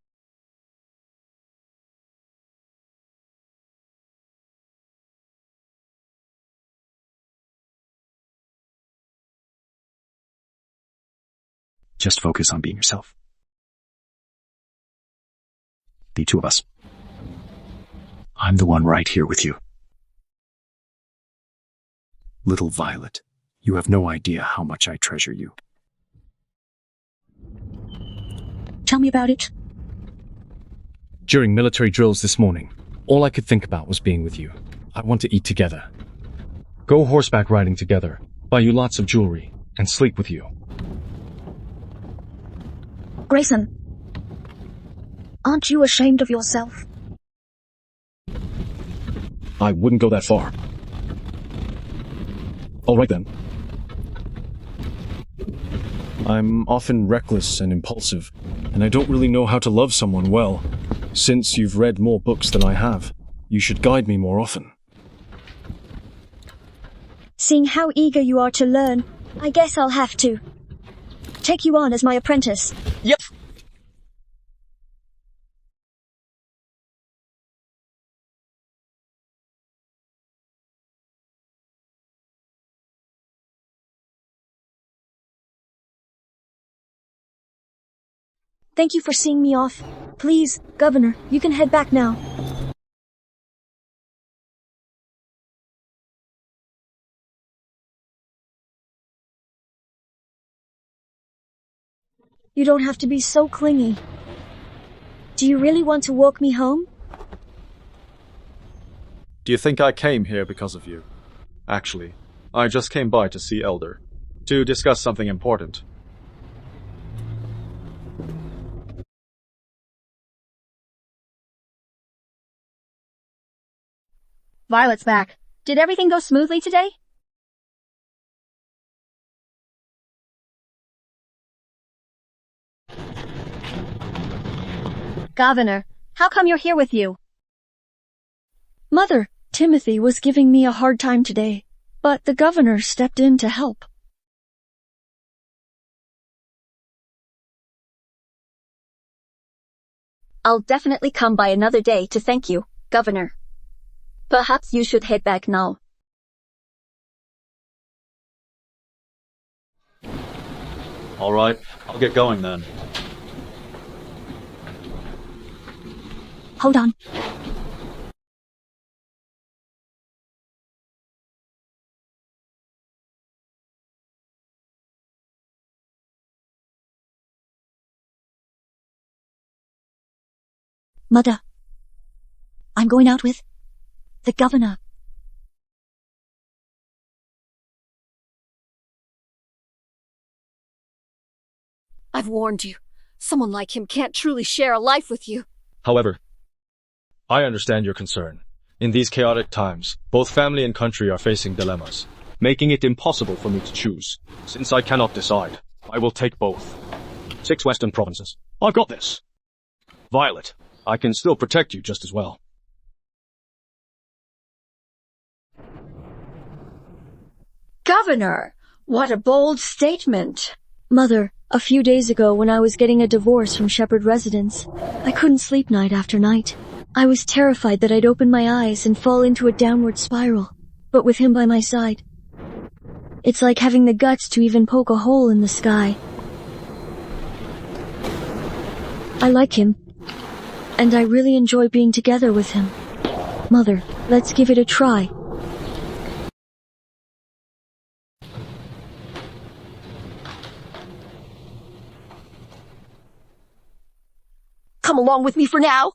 Just focus on being yourself. The two of us. I'm the one right here with you. Little Violet, you have no idea how much I treasure you. Tell me about it. During military drills this morning, all I could think about was being with you. I want to eat together, go horseback riding together, buy you lots of jewelry, and sleep with you. Grayson, aren't you ashamed of yourself? I wouldn't go that far. All right then. I'm often reckless and impulsive, and I don't really know how to love someone well. Since you've read more books than I have, you should guide me more often. Seeing how eager you are to learn, I guess I'll have to take you on as my apprentice. Yep. Thank you for seeing me off. Please, Governor, you can head back now. You don't have to be so clingy. Do you really want to walk me home? Do you think I came here because of you? Actually, I just came by to see Elder. To discuss something important. Violet's back. Did everything go smoothly today? Governor, how come you're here with you? Mother, Timothy was giving me a hard time today, but the governor stepped in to help. I'll definitely come by another day to thank you, Governor. Perhaps you should head back now. All right, I'll get going then. Hold on. Mother, I'm going out with the governor. I've warned you. Someone like him can't truly share a life with you. However, I understand your concern. In these chaotic times, both family and country are facing dilemmas, making it impossible for me to choose. Since I cannot decide, I will take both. 6 western provinces. I've got this. Violet, I can still protect you just as well. Governor, what a bold statement. Mother, a few days ago when I was getting a divorce from Shepherd residence, I couldn't sleep night after night. I was terrified that I'd open my eyes and fall into a downward spiral, but with him by my side, it's like having the guts to even poke a hole in the sky. I like him, and I really enjoy being together with him. Mother, let's give it a try. Come along with me for now.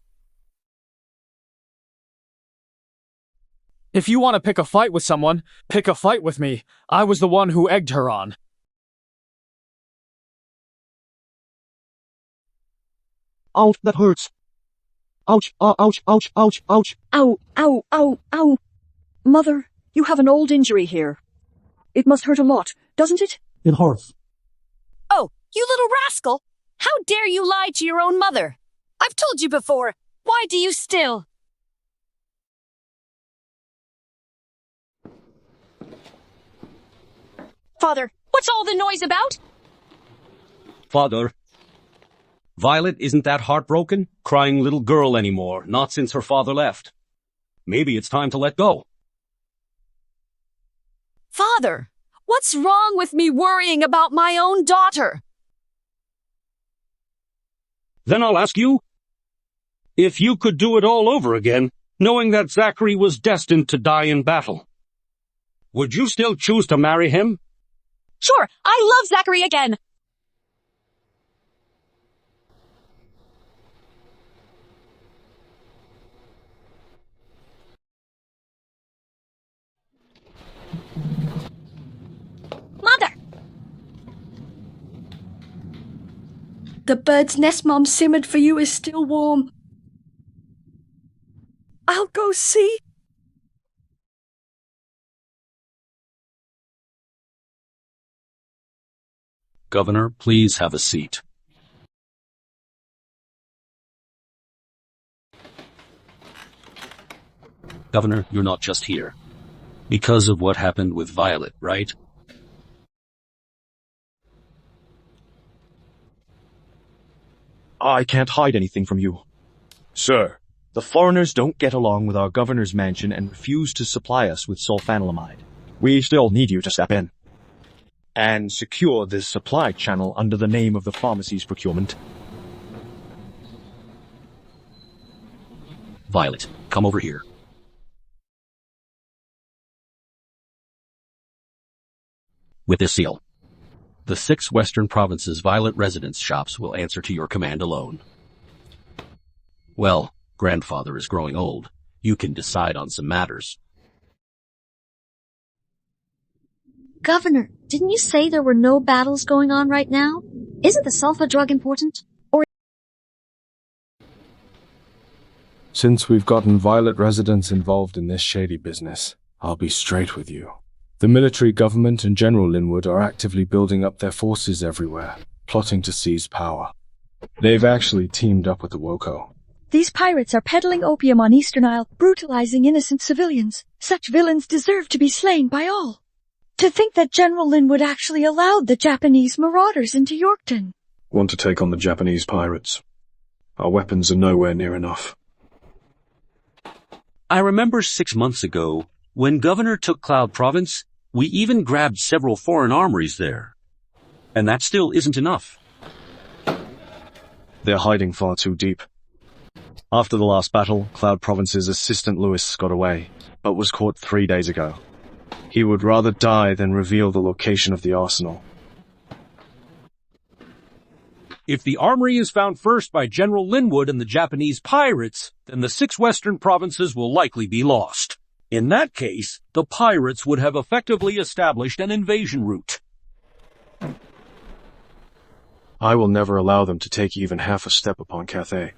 If you want to pick a fight with someone, pick a fight with me. I was the one who egged her on. Ouch, that hurts. Ouch, ouch, ouch, ouch, ouch. Ow, ow, ow, ow. Mother, you have an old injury here. It must hurt a lot, doesn't it? It hurts. Oh, you little rascal! How dare you lie to your own mother? I've told you before. Why do you still? Father, what's all the noise about? Father, Violet isn't that heartbroken, crying little girl anymore, not since her father left. Maybe it's time to let go. Father, what's wrong with me worrying about my own daughter? Then I'll ask you, if you could do it all over again, knowing that Zachary was destined to die in battle, would you still choose to marry him? Sure, I love Zachary again. Mother! The bird's nest Mom simmered for you is still warm. I'll go see. Governor, please have a seat. Governor, you're not just here because of what happened with Violet, right? I can't hide anything from you. Sir, the foreigners don't get along with our governor's mansion and refuse to supply us with sulfanilamide. We still need you to step in and secure this supply channel under the name of the pharmacy's procurement. Violet, come over here. With this seal, the 6 Western Provinces Violet residence shops will answer to your command alone. Well, grandfather is growing old. You can decide on some matters. Governor, didn't you say there were no battles going on right now? Isn't the sulfa drug important? Or Since we've gotten Violet residents involved in this shady business, I'll be straight with you. The military government and General Linwood are actively building up their forces everywhere, plotting to seize power. They've actually teamed up with the Woko. These pirates are peddling opium on Eastern Isle, brutalizing innocent civilians. Such villains deserve to be slain by all. To think that General Linwood actually allowed the Japanese marauders into Yorkton. Want to take on the Japanese pirates? Our weapons are nowhere near enough. I remember 6 months ago, when Governor took Cloud Province, we even grabbed several foreign armories there. And that still isn't enough. They're hiding far too deep. After the last battle, Cloud Province's assistant Lewis got away, but was caught 3 days ago. He would rather die than reveal the location of the arsenal. If the armory is found first by General Linwood and the Japanese pirates, then the 6 western provinces will likely be lost. In that case, the pirates would have effectively established an invasion route. I will never allow them to take even half a step upon Cathay.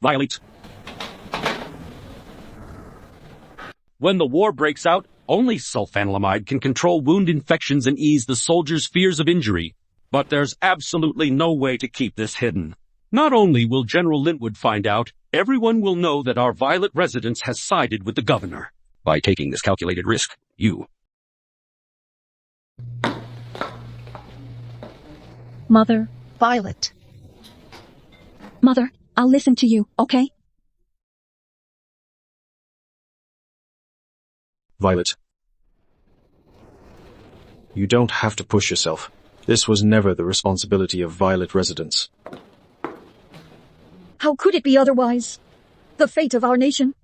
Violet. When the war breaks out, only sulfanilamide can control wound infections and ease the soldiers' fears of injury. But there's absolutely no way to keep this hidden. Not only will General Linwood find out, everyone will know that our Violet residence has sided with the governor. By taking this calculated risk, you... Mother. Violet. Mother, I'll listen to you, okay? Violet. You don't have to push yourself. This was never the responsibility of Violet residents. How could it be otherwise? The fate of our nation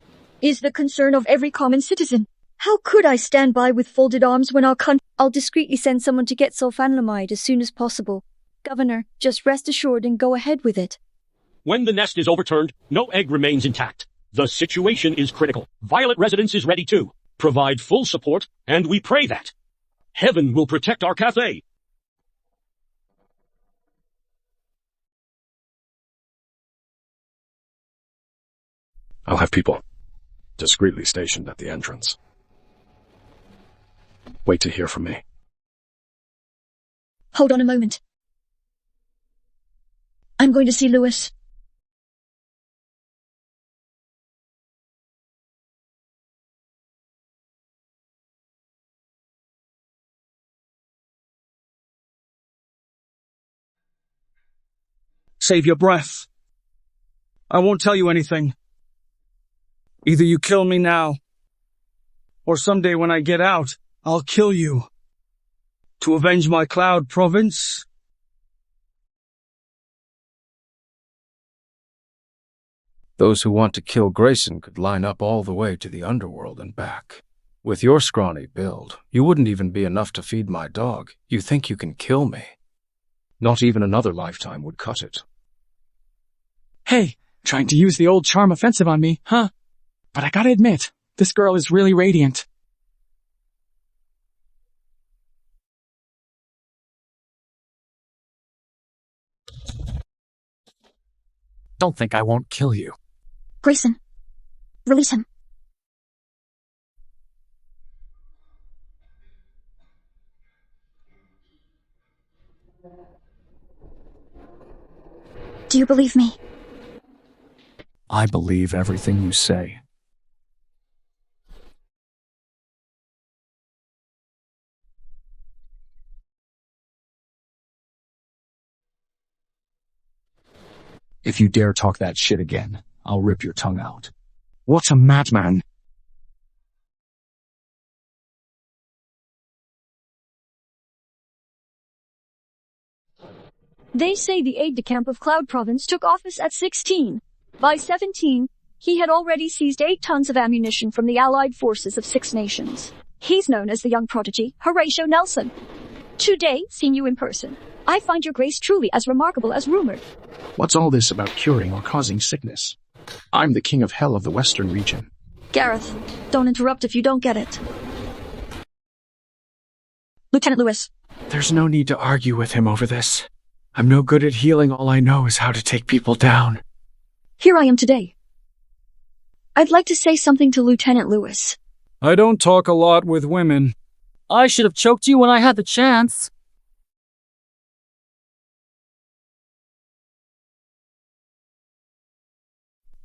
is the concern of every common citizen. How could I stand by with folded arms when our country... I'll discreetly send someone to get sulfanilamide as soon as possible. Governor, just rest assured and go ahead with it. When the nest is overturned, no egg remains intact. The situation is critical. Violet residence is ready too. Provide full support, and we pray that heaven will protect our Cathay. I'll have people discreetly stationed at the entrance. Wait to hear from me. Hold on a moment. I'm going to see Lewis. Save your breath. I won't tell you anything. Either you kill me now, or someday when I get out, I'll kill you. To avenge my Cloud Province. Those who want to kill Grayson could line up all the way to the underworld and back. With your scrawny build, you wouldn't even be enough to feed my dog. You think you can kill me? Not even another lifetime would cut it. Hey, trying to use the old charm offensive on me, huh? But I gotta admit, this girl is really radiant. Don't think I won't kill you. Grayson, release him. Do you believe me? I believe everything you say. If you dare talk that shit again, I'll rip your tongue out. What a madman. They say the aide-de-camp of Cloud Province took office at 16. By 17, he had already seized 8 tons of ammunition from the allied forces of 6 nations. He's known as the young prodigy, Horatio Nelson. Today, seeing you in person, I find your grace truly as remarkable as rumored. What's all this about curing or causing sickness? I'm the king of hell of the Western region. Gareth, don't interrupt if you don't get it. Lieutenant Lewis. There's no need to argue with him over this. I'm no good at healing. All I know is how to take people down. Here I am today. I'd like to say something to Lieutenant Lewis. I don't talk a lot with women. I should have choked you when I had the chance.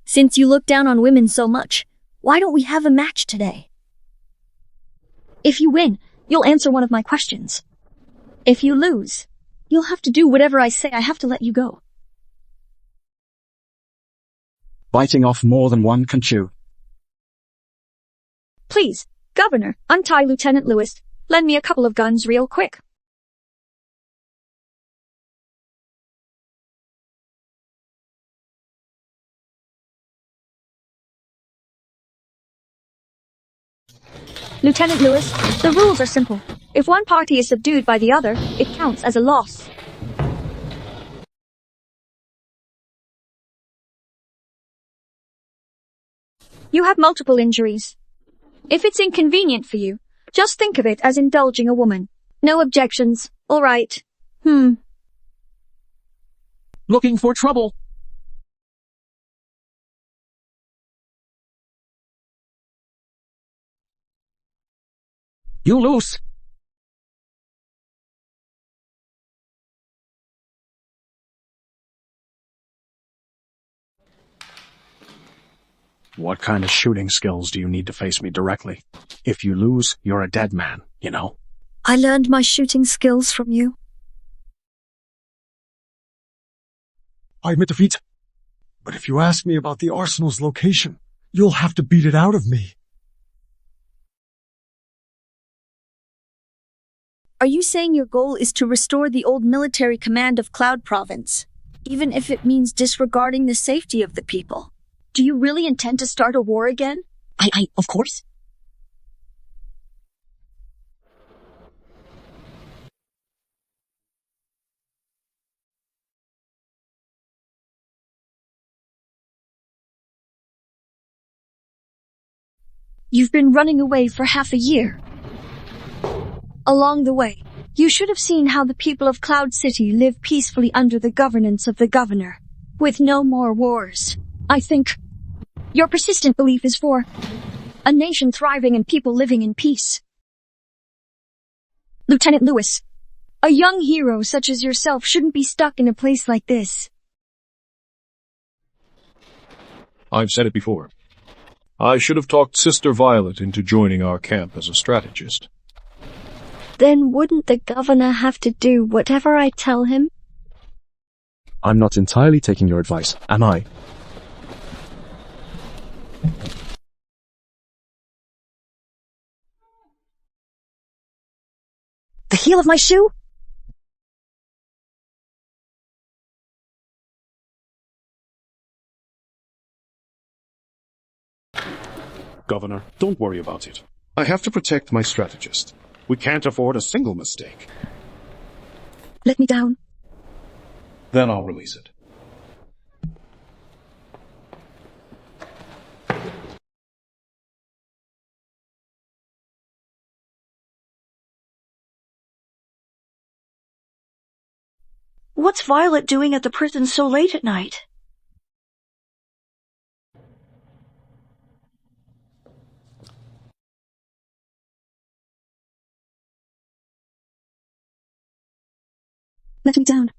Since you look down on women so much, why don't we have a match today? If you win, you'll answer one of my questions. If you lose, you'll have to do whatever I say. I have to let you go. Biting off more than one can chew. Please, Governor, untie Lieutenant Lewis. Lend me a couple of guns real quick. Lieutenant Lewis, the rules are simple. If one party is subdued by the other, it counts as a loss. You have multiple injuries. If it's inconvenient for you, just think of it as indulging a woman. No objections. All right. Looking for trouble. You lose. What kind of shooting skills do you need to face me directly? If you lose, you're a dead man, you know? I learned my shooting skills from you. I admit defeat. But if you ask me about the arsenal's location, you'll have to beat it out of me. Are you saying your goal is to restore the old military command of Cloud Province, even if it means disregarding the safety of the people? Do you really intend to start a war again? Of course. You've been running away for half a year. Along the way, you should have seen how the people of Cloud City live peacefully under the governance of the governor, with no more wars. I think your persistent belief is for a nation thriving and people living in peace. Lieutenant Lewis, a young hero such as yourself shouldn't be stuck in a place like this. I've said it before. I should have talked Sister Violet into joining our camp as a strategist. Then wouldn't the governor have to do whatever I tell him? I'm not entirely taking your advice, am I? The heel of my shoe? Governor, don't worry about it. I have to protect my strategist. We can't afford a single mistake. Let me down. Then I'll release it. What's Violet doing at the prison so late at night? Let me down.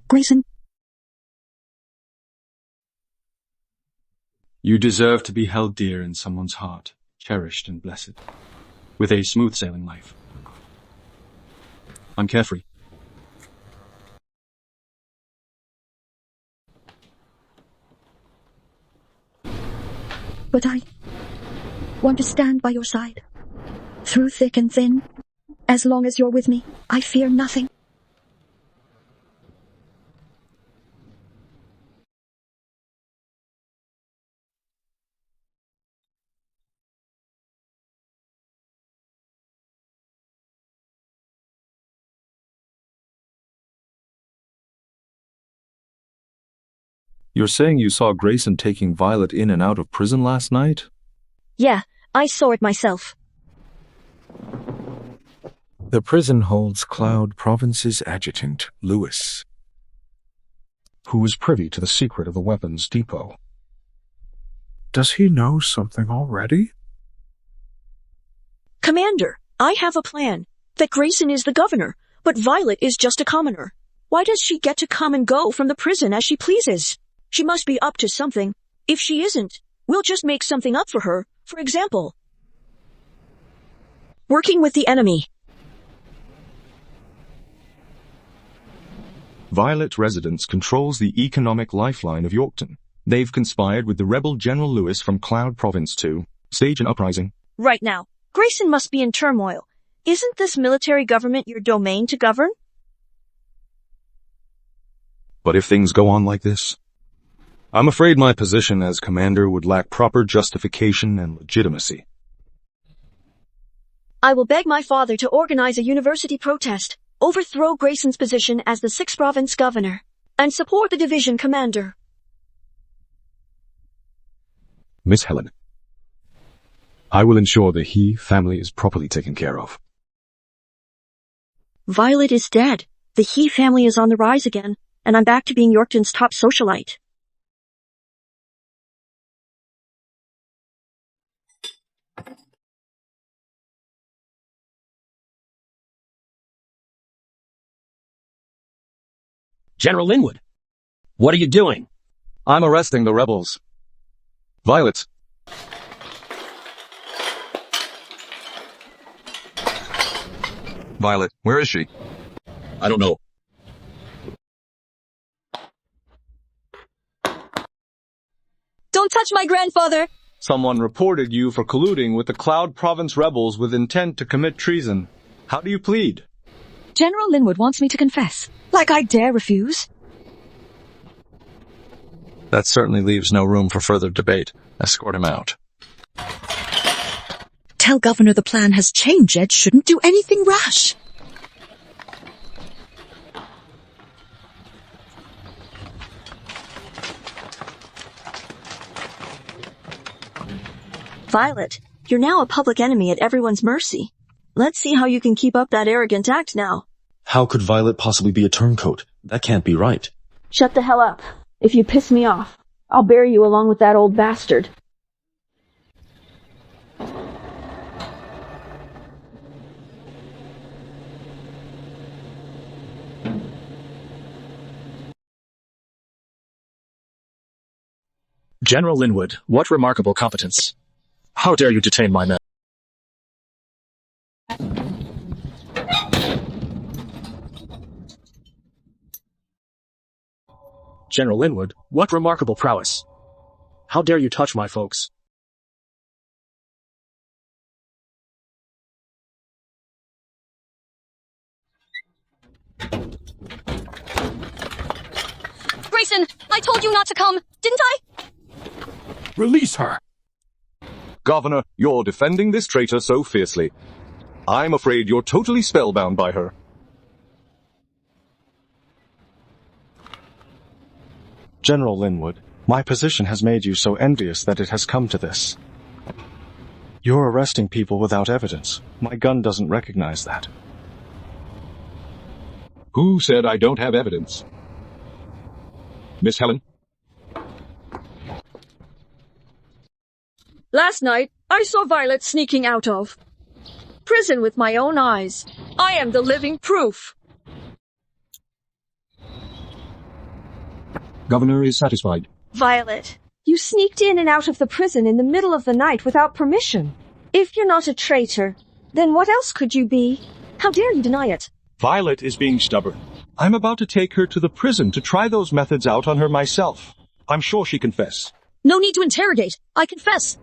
Grayson. You deserve to be held dear in someone's heart, cherished and blessed, with a smooth-sailing life. I'm carefree. But I want to stand by your side, through thick and thin. As long as you're with me, I fear nothing. You're saying you saw Grayson taking Violet in and out of prison last night? Yeah, I saw it myself. The prison holds Cloud Province's adjutant, Lewis, Who is privy to the secret of the weapons depot? Does he know something already? Commander, I have a plan. That Grayson is the governor, but Violet is just a commoner. Why does she get to come and go from the prison as she pleases? She must be up to something. If she isn't, we'll just make something up for her. For example, working with the enemy. Violet Residence controls the economic lifeline of Yorkton. They've conspired with the rebel General Lewis from Cloud Province to stage an uprising. Right now, Grayson must be in turmoil. Isn't this military government your domain to govern? But if things go on like this, I'm afraid my position as commander would lack proper justification and legitimacy. I will beg my father to organize a university protest, overthrow Grayson's position as the 6th province governor, and support the division commander. Miss Helen, I will ensure the He family is properly taken care of. Violet is dead. The He family is on the rise again, and I'm back to being Yorkton's top socialite. General Linwood, what are you doing? I'm arresting the rebels. Violet. Violet, where is she? I don't know. Don't touch my grandfather! Someone reported you for colluding with the Cloud Province rebels with intent to commit treason. How do you plead? General Linwood wants me to confess. Like I dare refuse? That certainly leaves no room for further debate. Escort him out. Tell Governor the plan has changed. Ed shouldn't do anything rash. Violet, you're now a public enemy at everyone's mercy. Let's see how you can keep up that arrogant act now. How could Violet possibly be a turncoat? That can't be right. Shut the hell up. If you piss me off, I'll bury you along with that old bastard. General Linwood, what remarkable competence. How dare you detain my men? General Linwood, what remarkable prowess. How dare you touch my folks? Grayson, I told you not to come, didn't I? Release her! Governor, you're defending this traitor so fiercely. I'm afraid you're totally spellbound by her. General Linwood, my position has made you so envious that it has come to this. You're arresting people without evidence. My gun doesn't recognize that. Who said I don't have evidence? Miss Helen? Last night, I saw Violet sneaking out of prison with my own eyes. I am the living proof. Governor is satisfied. Violet, you sneaked in and out of the prison in the middle of the night without permission. If you're not a traitor, then what else could you be? How dare you deny it? Violet is being stubborn. I'm about to take her to the prison to try those methods out on her myself. I'm sure she confess. No need to interrogate. I confess.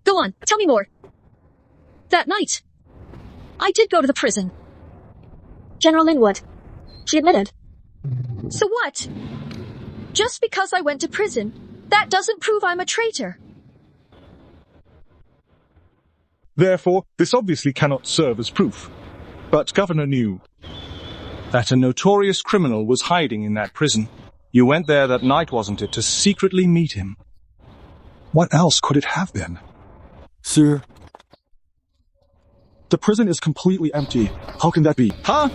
Go on, tell me more. That night, I did go to the prison. General Linwood, she admitted. So what? Just because I went to prison, that doesn't prove I'm a traitor. Therefore, this obviously cannot serve as proof. But Governor knew. that a notorious criminal was hiding in that prison. You went there that night, wasn't it, to secretly meet him? What else could it have been? Sir, the prison is completely empty. How can that be? Huh?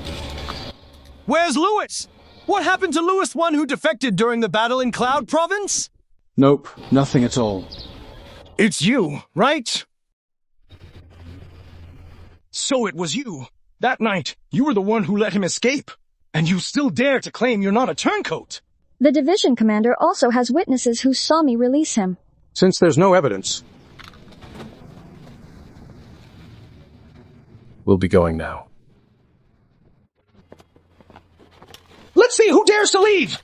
Where's Lewis? What happened to Lewis, one who defected during the battle in Cloud Province? Nope, nothing at all. It's you, right? So it was you. That night, you were the one who let him escape. And you still dare to claim you're not a turncoat. The division commander also has witnesses who saw me release him. Since there's no evidence, We'll be going now. Let's see who dares to leave!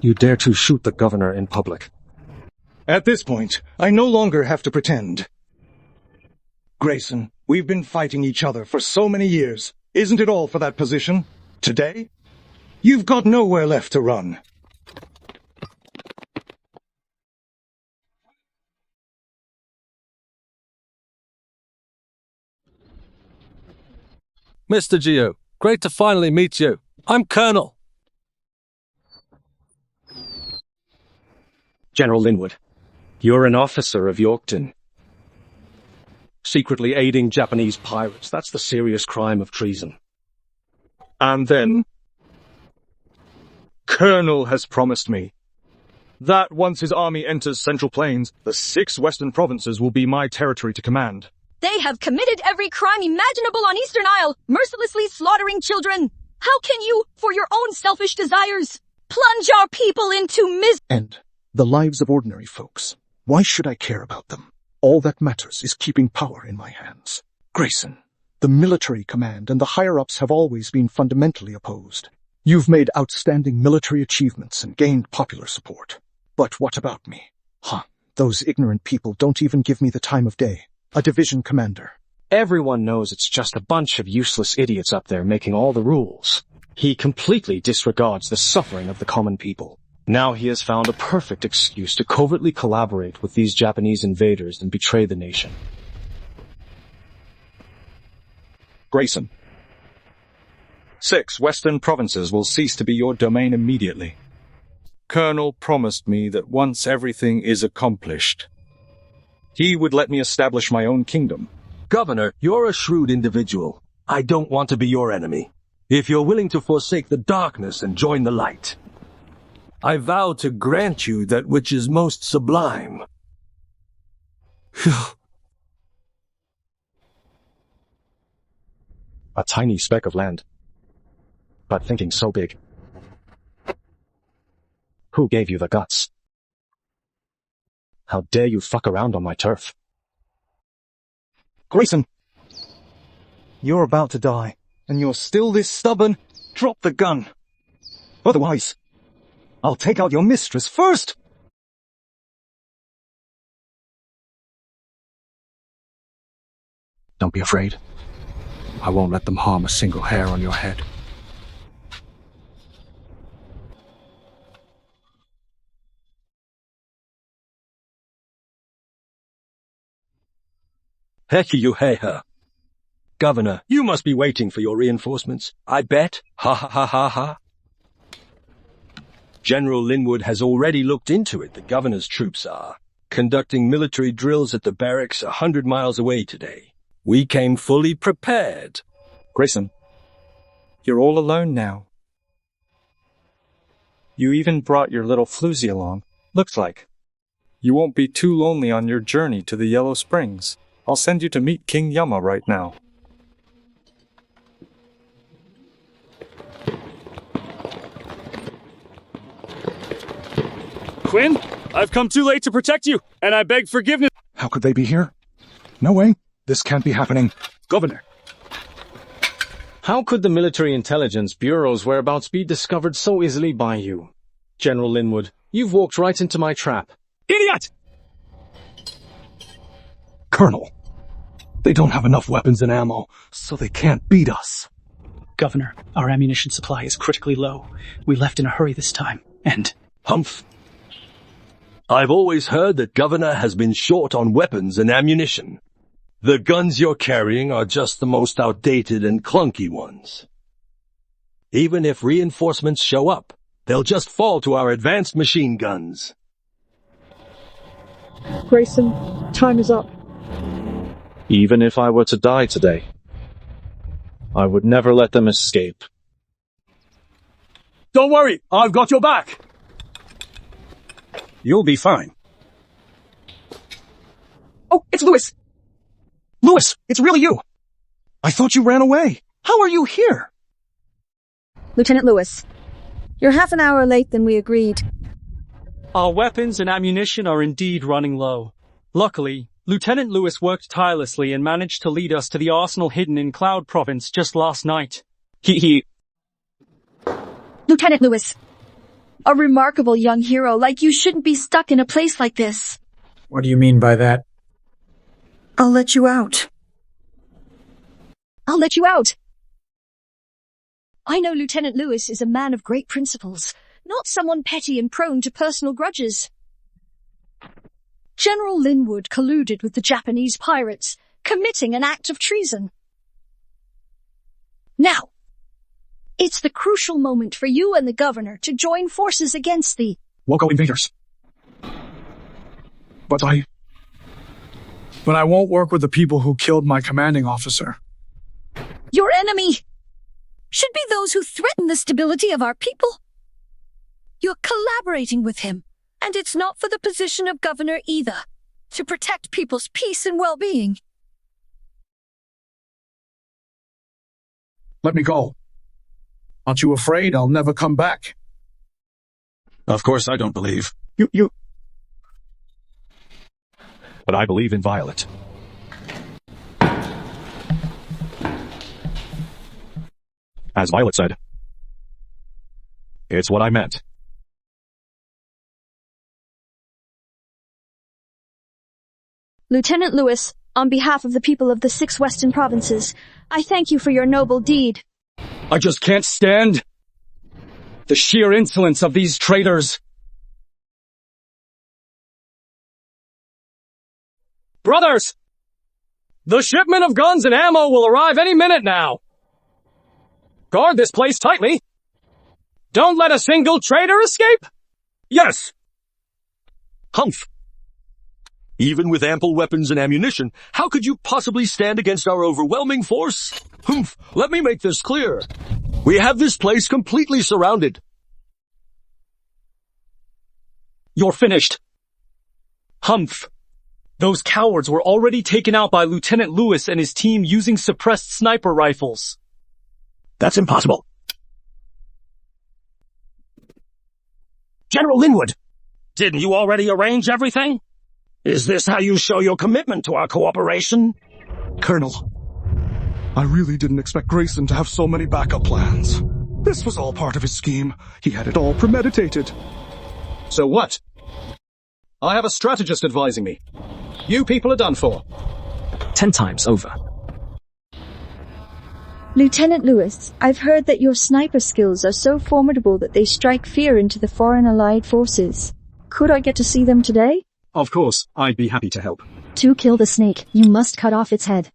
you dare to shoot the governor in public. At this point, I no longer have to pretend. Grayson, we've been fighting each other for so many years. Isn't it all for that position? Today? You've got nowhere left to run. Mr. Geo, great to finally meet you. I'm Colonel. General Linwood, you're an officer of Yorkton. Secretly aiding Japanese pirates, that's the serious crime of treason. And then, Colonel has promised me that once his army enters Central Plains, the 6 western provinces will be my territory to command. They have committed every crime imaginable on Eastern Isle, mercilessly slaughtering children. How can you, for your own selfish desires, plunge our people into And the lives of ordinary folks. Why should I care about them? All that matters is keeping power in my hands. Grayson, the military command and the higher-ups have always been fundamentally opposed. You've made outstanding military achievements and gained popular support. But what about me? Those ignorant people don't even give me the time of day. A division commander. Everyone knows it's just a bunch of useless idiots up there making all the rules. He completely disregards the suffering of the common people. Now he has found a perfect excuse to covertly collaborate with these Japanese invaders and betray the nation. Grayson, 6 western provinces will cease to be your domain immediately. Colonel promised me that once everything is accomplished, he would let me establish my own kingdom. Governor, you're a shrewd individual. I don't want to be your enemy. If you're willing to forsake the darkness and join the light, I vow to grant you that which is most sublime. A tiny speck of land, but thinking so big. Who gave you the guts? How dare you fuck around on my turf? Grayson, you're about to die, and you're still this stubborn. Drop the gun. Otherwise, I'll take out your mistress first. Don't be afraid. I won't let them harm a single hair on your head. Heck you hey her. Governor, you must be waiting for your reinforcements. I bet. Ha ha ha ha ha. General Linwood has already looked into it. The governor's troops are conducting military drills at the barracks 100 miles away today. We came fully prepared. Grayson, you're all alone now. You even brought your little floozy along. Looks like. You won't be too lonely on your journey to the Yellow Springs. I'll send you to meet King Yama right now. Quinn, I've come too late to protect you, and I beg forgiveness. How could they be here? No way. This can't be happening. Governor. How could the Military Intelligence Bureau's whereabouts be discovered so easily by you? General Linwood, you've walked right into my trap. Idiot! Colonel, they don't have enough weapons and ammo, so they can't beat us. Governor, our ammunition supply is critically low. We left in a hurry this time, and... Humph. I've always heard that Governor has been short on weapons and ammunition. The guns you're carrying are just the most outdated and clunky ones. Even if reinforcements show up, they'll just fall to our advanced machine guns. Grayson, time is up. Even if I were to die today, I would never let them escape. Don't worry, I've got your back. You'll be fine. Oh, it's Lewis! Lewis, it's really you! I thought you ran away. How are you here? Lieutenant Lewis, you're half an hour late than we agreed. Our weapons and ammunition are indeed running low. Luckily, Lieutenant Lewis worked tirelessly and managed to lead us to the arsenal hidden in Cloud Province just last night. Lieutenant Lewis, a remarkable young hero like you shouldn't be stuck in a place like this. What do you mean by that? I'll let you out. I'll let you out. I know Lieutenant Lewis is a man of great principles, not someone petty and prone to personal grudges. General Linwood colluded with the Japanese pirates, committing an act of treason. Now, it's the crucial moment for you and the governor to join forces against the Woko invaders. But I won't work with the people who killed my commanding officer. Your enemy should be those who threaten the stability of our people. You're collaborating with him, and it's not for the position of governor either, to protect people's peace and well-being. Let me go. Aren't you afraid I'll never come back? Of course I don't believe. You... But I believe in Violet. As Violet said, it's what I meant. Lieutenant Lewis, on behalf of the people of the 6 Western Provinces, I thank you for your noble deed. I just can't stand the sheer insolence of these traitors. Brothers! The shipment of guns and ammo will arrive any minute now. Guard this place tightly. Don't let a single traitor escape. Yes! Humph! Even with ample weapons and ammunition, how could you possibly stand against our overwhelming force? Humph! Let me make this clear. We have this place completely surrounded. You're finished. Humph! Those cowards were already taken out by Lieutenant Lewis and his team using suppressed sniper rifles. That's impossible. General Linwood! Didn't you already arrange everything? Is this how you show your commitment to our cooperation? Colonel, I really didn't expect Grayson to have so many backup plans. This was all part of his scheme. He had it all premeditated. So what? I have a strategist advising me. You people are done for. 10 times over. Lieutenant Lewis, I've heard that your sniper skills are so formidable that they strike fear into the foreign allied forces. Could I get to see them today? Of course, I'd be happy to help. To kill the snake, you must cut off its head.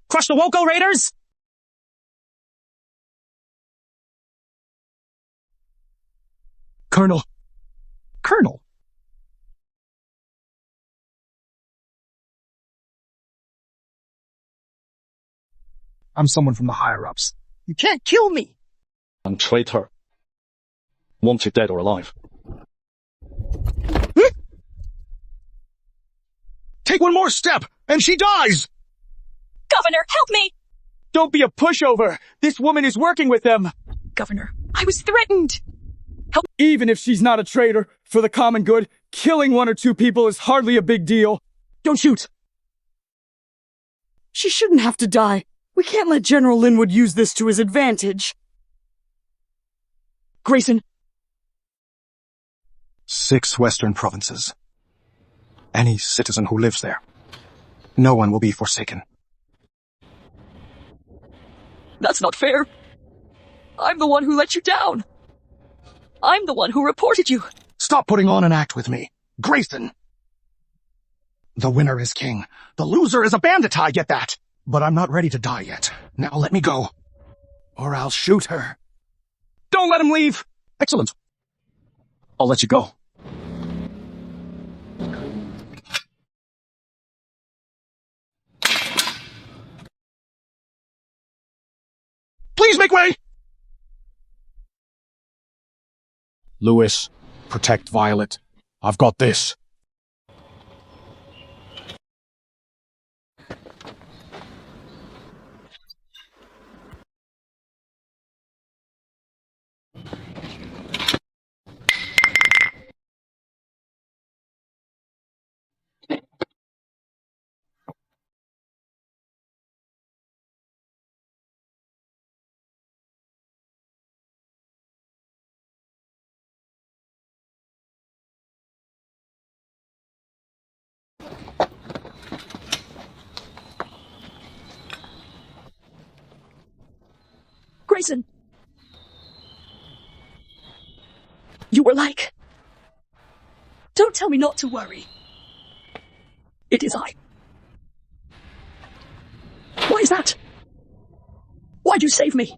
Crush the Woko Raiders! Colonel! Colonel! I'm someone from the higher-ups. You can't kill me! I'm traitor. Wanted dead or alive. Take one more step, and she dies! Governor, help me! Don't be a pushover. This woman is working with them. Governor, I was threatened. Help. Even if she's not a traitor, for the common good, killing 1 or 2 people is hardly a big deal. Don't shoot! She shouldn't have to die. We can't let General Linwood use this to his advantage. Grayson. 6 Western Provinces. Any citizen who lives there. No one will be forsaken. That's not fair. I'm the one who let you down. I'm the one who reported you. Stop putting on an act with me. Grayson! The winner is king. The loser is a bandit, I get that. But I'm not ready to die yet. Now let me go. Or I'll shoot her. Don't let him leave! Excellent. I'll let you go. Please make way! Lewis, protect Violet. I've got this. Grayson. You were like... Don't tell me not to worry. It is I. Why is that? Why'd you save me?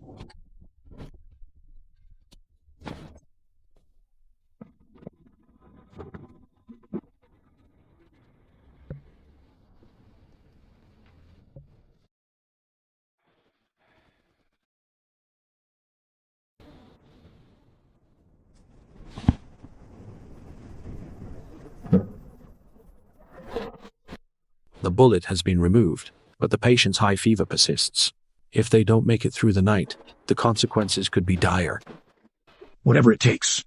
The bullet has been removed, but the patient's high fever persists. If they don't make it through the night, the consequences could be dire. Whatever it takes.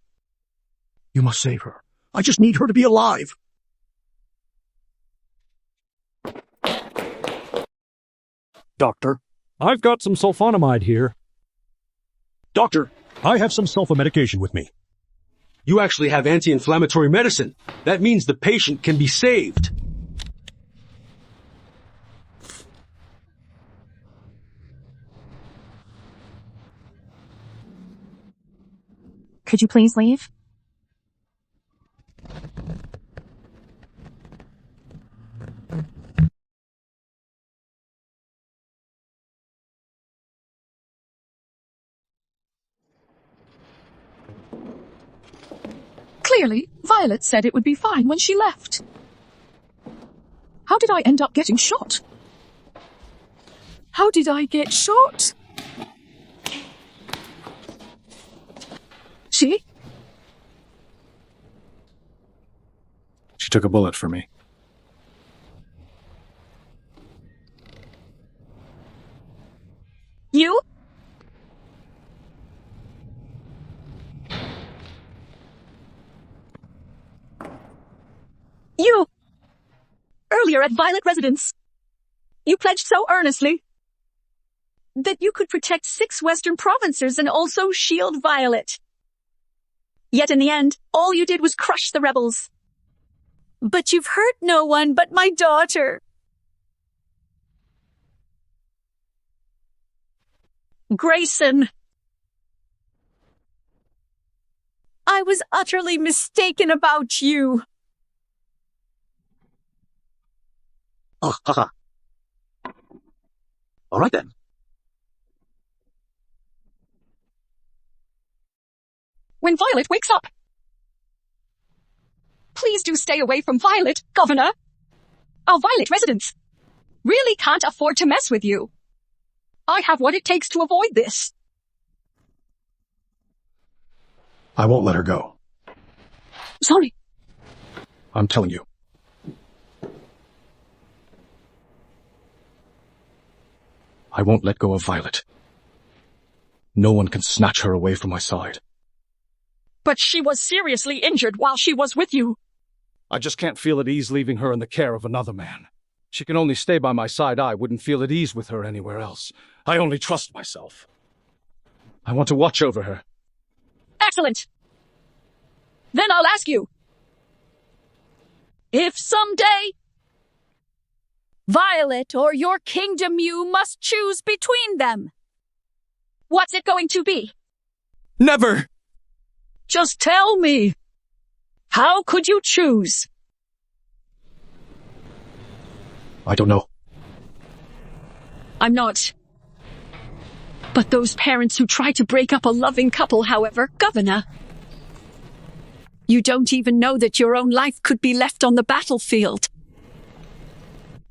You must save her. I just need her to be alive. Doctor, I've got some sulfonamide here. Doctor, I have some sulfa-medication with me. You actually have anti-inflammatory medicine. That means the patient can be saved. Could you please leave? Clearly, Violet said it would be fine when she left. How did I end up getting shot? How did I get shot? She took a bullet for me. You? You! Earlier at Violet Residence, you pledged so earnestly that you could protect 6 Western provinces and also shield Violet. Yet in the end, all you did was crush the rebels. But you've hurt no one but my daughter. Grayson! I was utterly mistaken about you. Oh, haha. All right then. When Violet wakes up. Please do stay away from Violet, Governor. Our Violet residents really can't afford to mess with you. I have what it takes to avoid this. I won't let her go. Sorry. I'm telling you. I won't let go of Violet. No one can snatch her away from my side. But she was seriously injured while she was with you. I just can't feel at ease leaving her in the care of another man. She can only stay by my side. I wouldn't feel at ease with her anywhere else. I only trust myself. I want to watch over her. Excellent. Then I'll ask you. If someday... Violet or your kingdom, you must choose between them. What's it going to be? Never! Just tell me. How could you choose? I don't know. I'm not. But those parents who try to break up a loving couple, however, Governor. You don't even know that your own life could be left on the battlefield.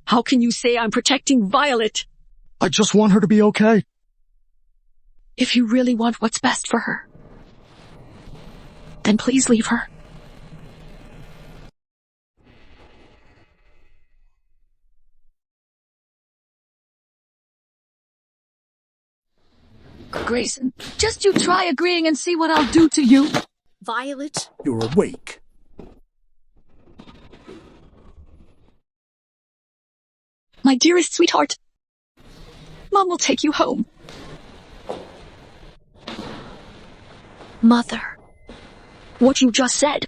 How can you say I'm protecting Violet? I just want her to be okay. If you really want what's best for her, then please leave her. Grayson, just you try agreeing and see what I'll do to you. Violet? You're awake. My dearest sweetheart, Mom will take you home. Mother. What you just said.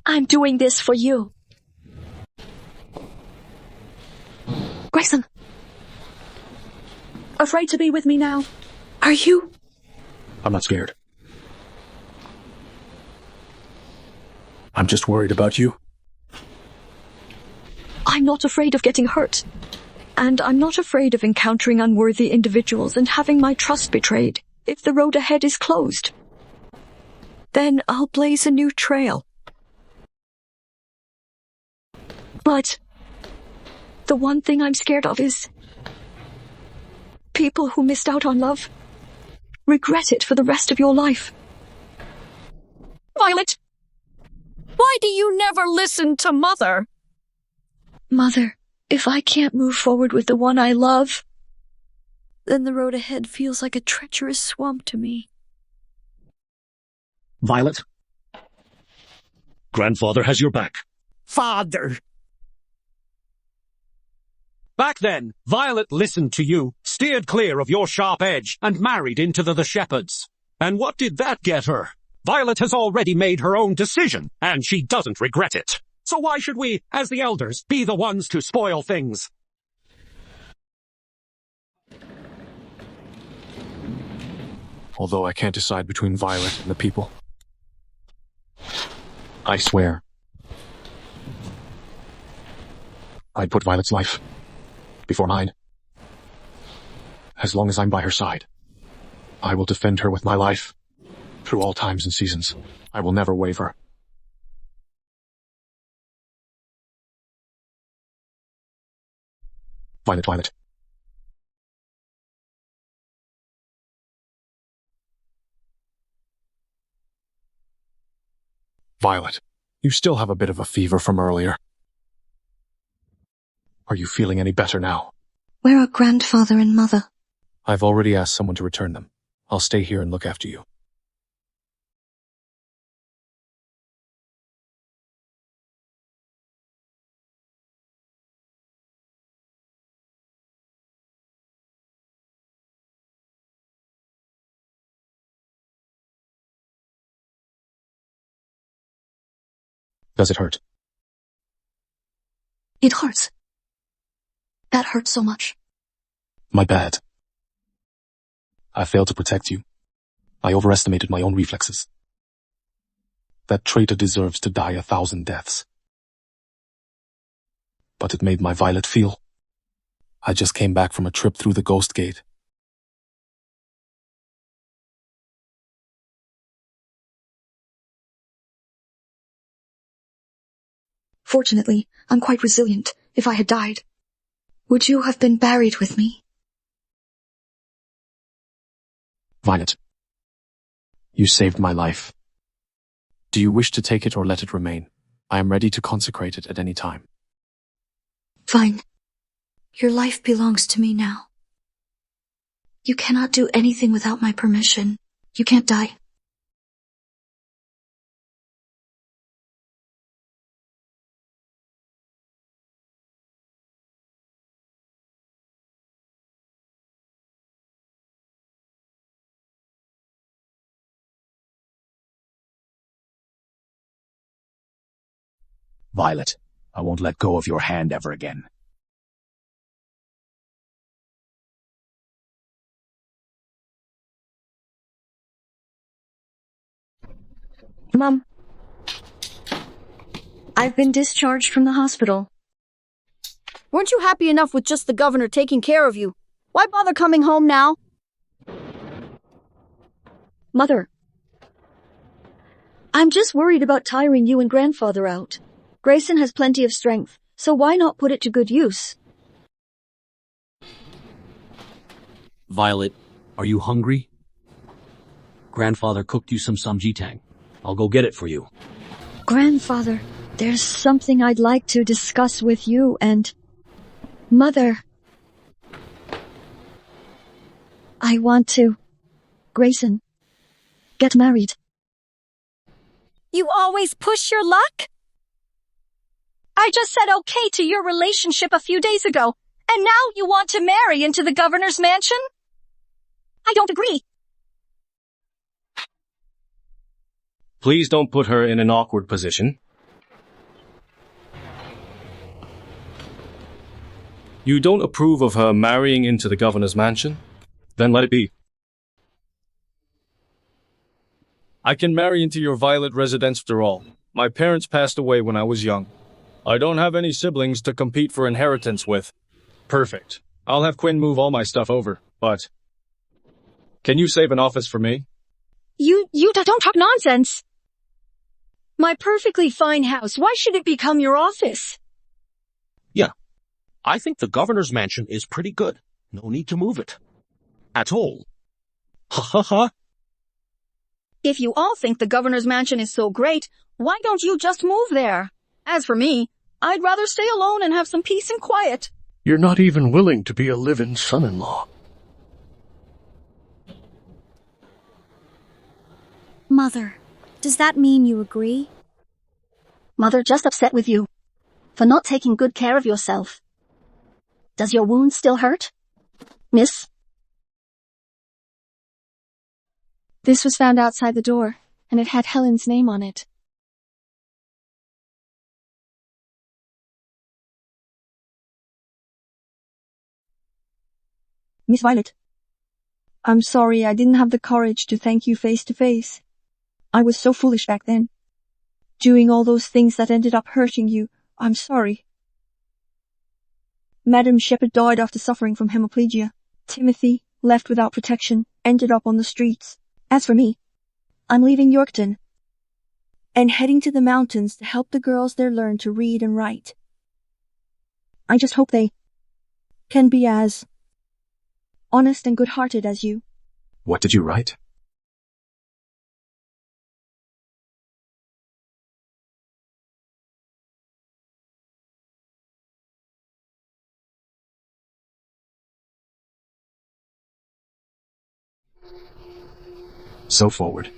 I'm doing this for you. Grayson. Afraid to be with me now? Are you? I'm not scared. I'm just worried about you. I'm not afraid of getting hurt. And I'm not afraid of encountering unworthy individuals and having my trust betrayed. If the road ahead is closed, then I'll blaze a new trail. But the one thing I'm scared of is people who missed out on love regret it for the rest of your life. Violet! Why do you never listen to Mother? Mother, if I can't move forward with the one I love, then the road ahead feels like a treacherous swamp to me. Violet? Grandfather has your back. Father! Back then, Violet listened to you, steered clear of your sharp edge, and married into the Shepherds. And what did that get her? Violet has already made her own decision, and she doesn't regret it. So why should we, as the elders, be the ones to spoil things? Although I can't decide between Violet and the people, I swear I'd put Violet's life before mine. As long as I'm by her side, I will defend her with my life. Through all times and seasons, I will never waver. Violet, Violet. Violet, you still have a bit of a fever from earlier. Are you feeling any better now? Where are grandfather and mother? I've already asked someone to return them. I'll stay here and look after you. Does it hurt? It hurts. That hurts so much. My bad. I failed to protect you. I overestimated my own reflexes. That traitor deserves to die 1,000 deaths. But it made my Violet feel. I just came back from a trip through the Ghost Gate. Fortunately, I'm quite resilient. If I had died, would you have been buried with me? Violet, you saved my life. Do you wish to take it or let it remain? I am ready to consecrate it at any time. Fine. Your life belongs to me now. You cannot do anything without my permission. You can't die. Violet, I won't let go of your hand ever again. Mom. I've been discharged from the hospital. Weren't you happy enough with just the governor taking care of you? Why bother coming home now? Mother, I'm just worried about tiring you and grandfather out. Grayson has plenty of strength, so why not put it to good use? Violet, are you hungry? Grandfather cooked you some samjitang. I'll go get it for you. Grandfather, there's something I'd like to discuss with you and Mother. I want to, Grayson, get married. You always push your luck? I just said okay to your relationship a few days ago, and now you want to marry into the governor's mansion? I don't agree. Please don't put her in an awkward position. You don't approve of her marrying into the governor's mansion? Then let it be. I can marry into your Violet residence after all. My parents passed away when I was young. I don't have any siblings to compete for inheritance with. Perfect. I'll have Quinn move all my stuff over, but... Can you save an office for me? You don't talk nonsense. My perfectly fine house, why should it become your office? Yeah. I think the governor's mansion is pretty good. No need to move it. At all. Ha ha ha. If you all think the governor's mansion is so great, why don't you just move there? As for me, I'd rather stay alone and have some peace and quiet. You're not even willing to be a live-in son-in-law. Mother, does that mean you agree? Mother, just upset with you for not taking good care of yourself. Does your wound still hurt, miss? This was found outside the door, and it had Helen's name on it. Miss Violet, I'm sorry I didn't have the courage to thank you face to face. I was so foolish back then. Doing all those things that ended up hurting you, I'm sorry. Madam Shepherd died after suffering from hemiplegia. Timothy, left without protection, ended up on the streets. As for me, I'm leaving Yorkton and heading to the mountains to help the girls there learn to read and write. I just hope they can be as honest and good-hearted as you. What did you write? So forward.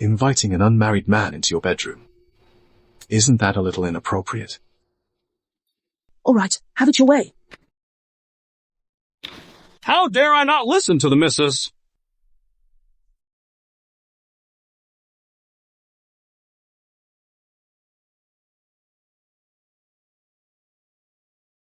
Inviting an unmarried man into your bedroom. Isn't that a little inappropriate? All right, have it your way. How dare I not listen to the missus?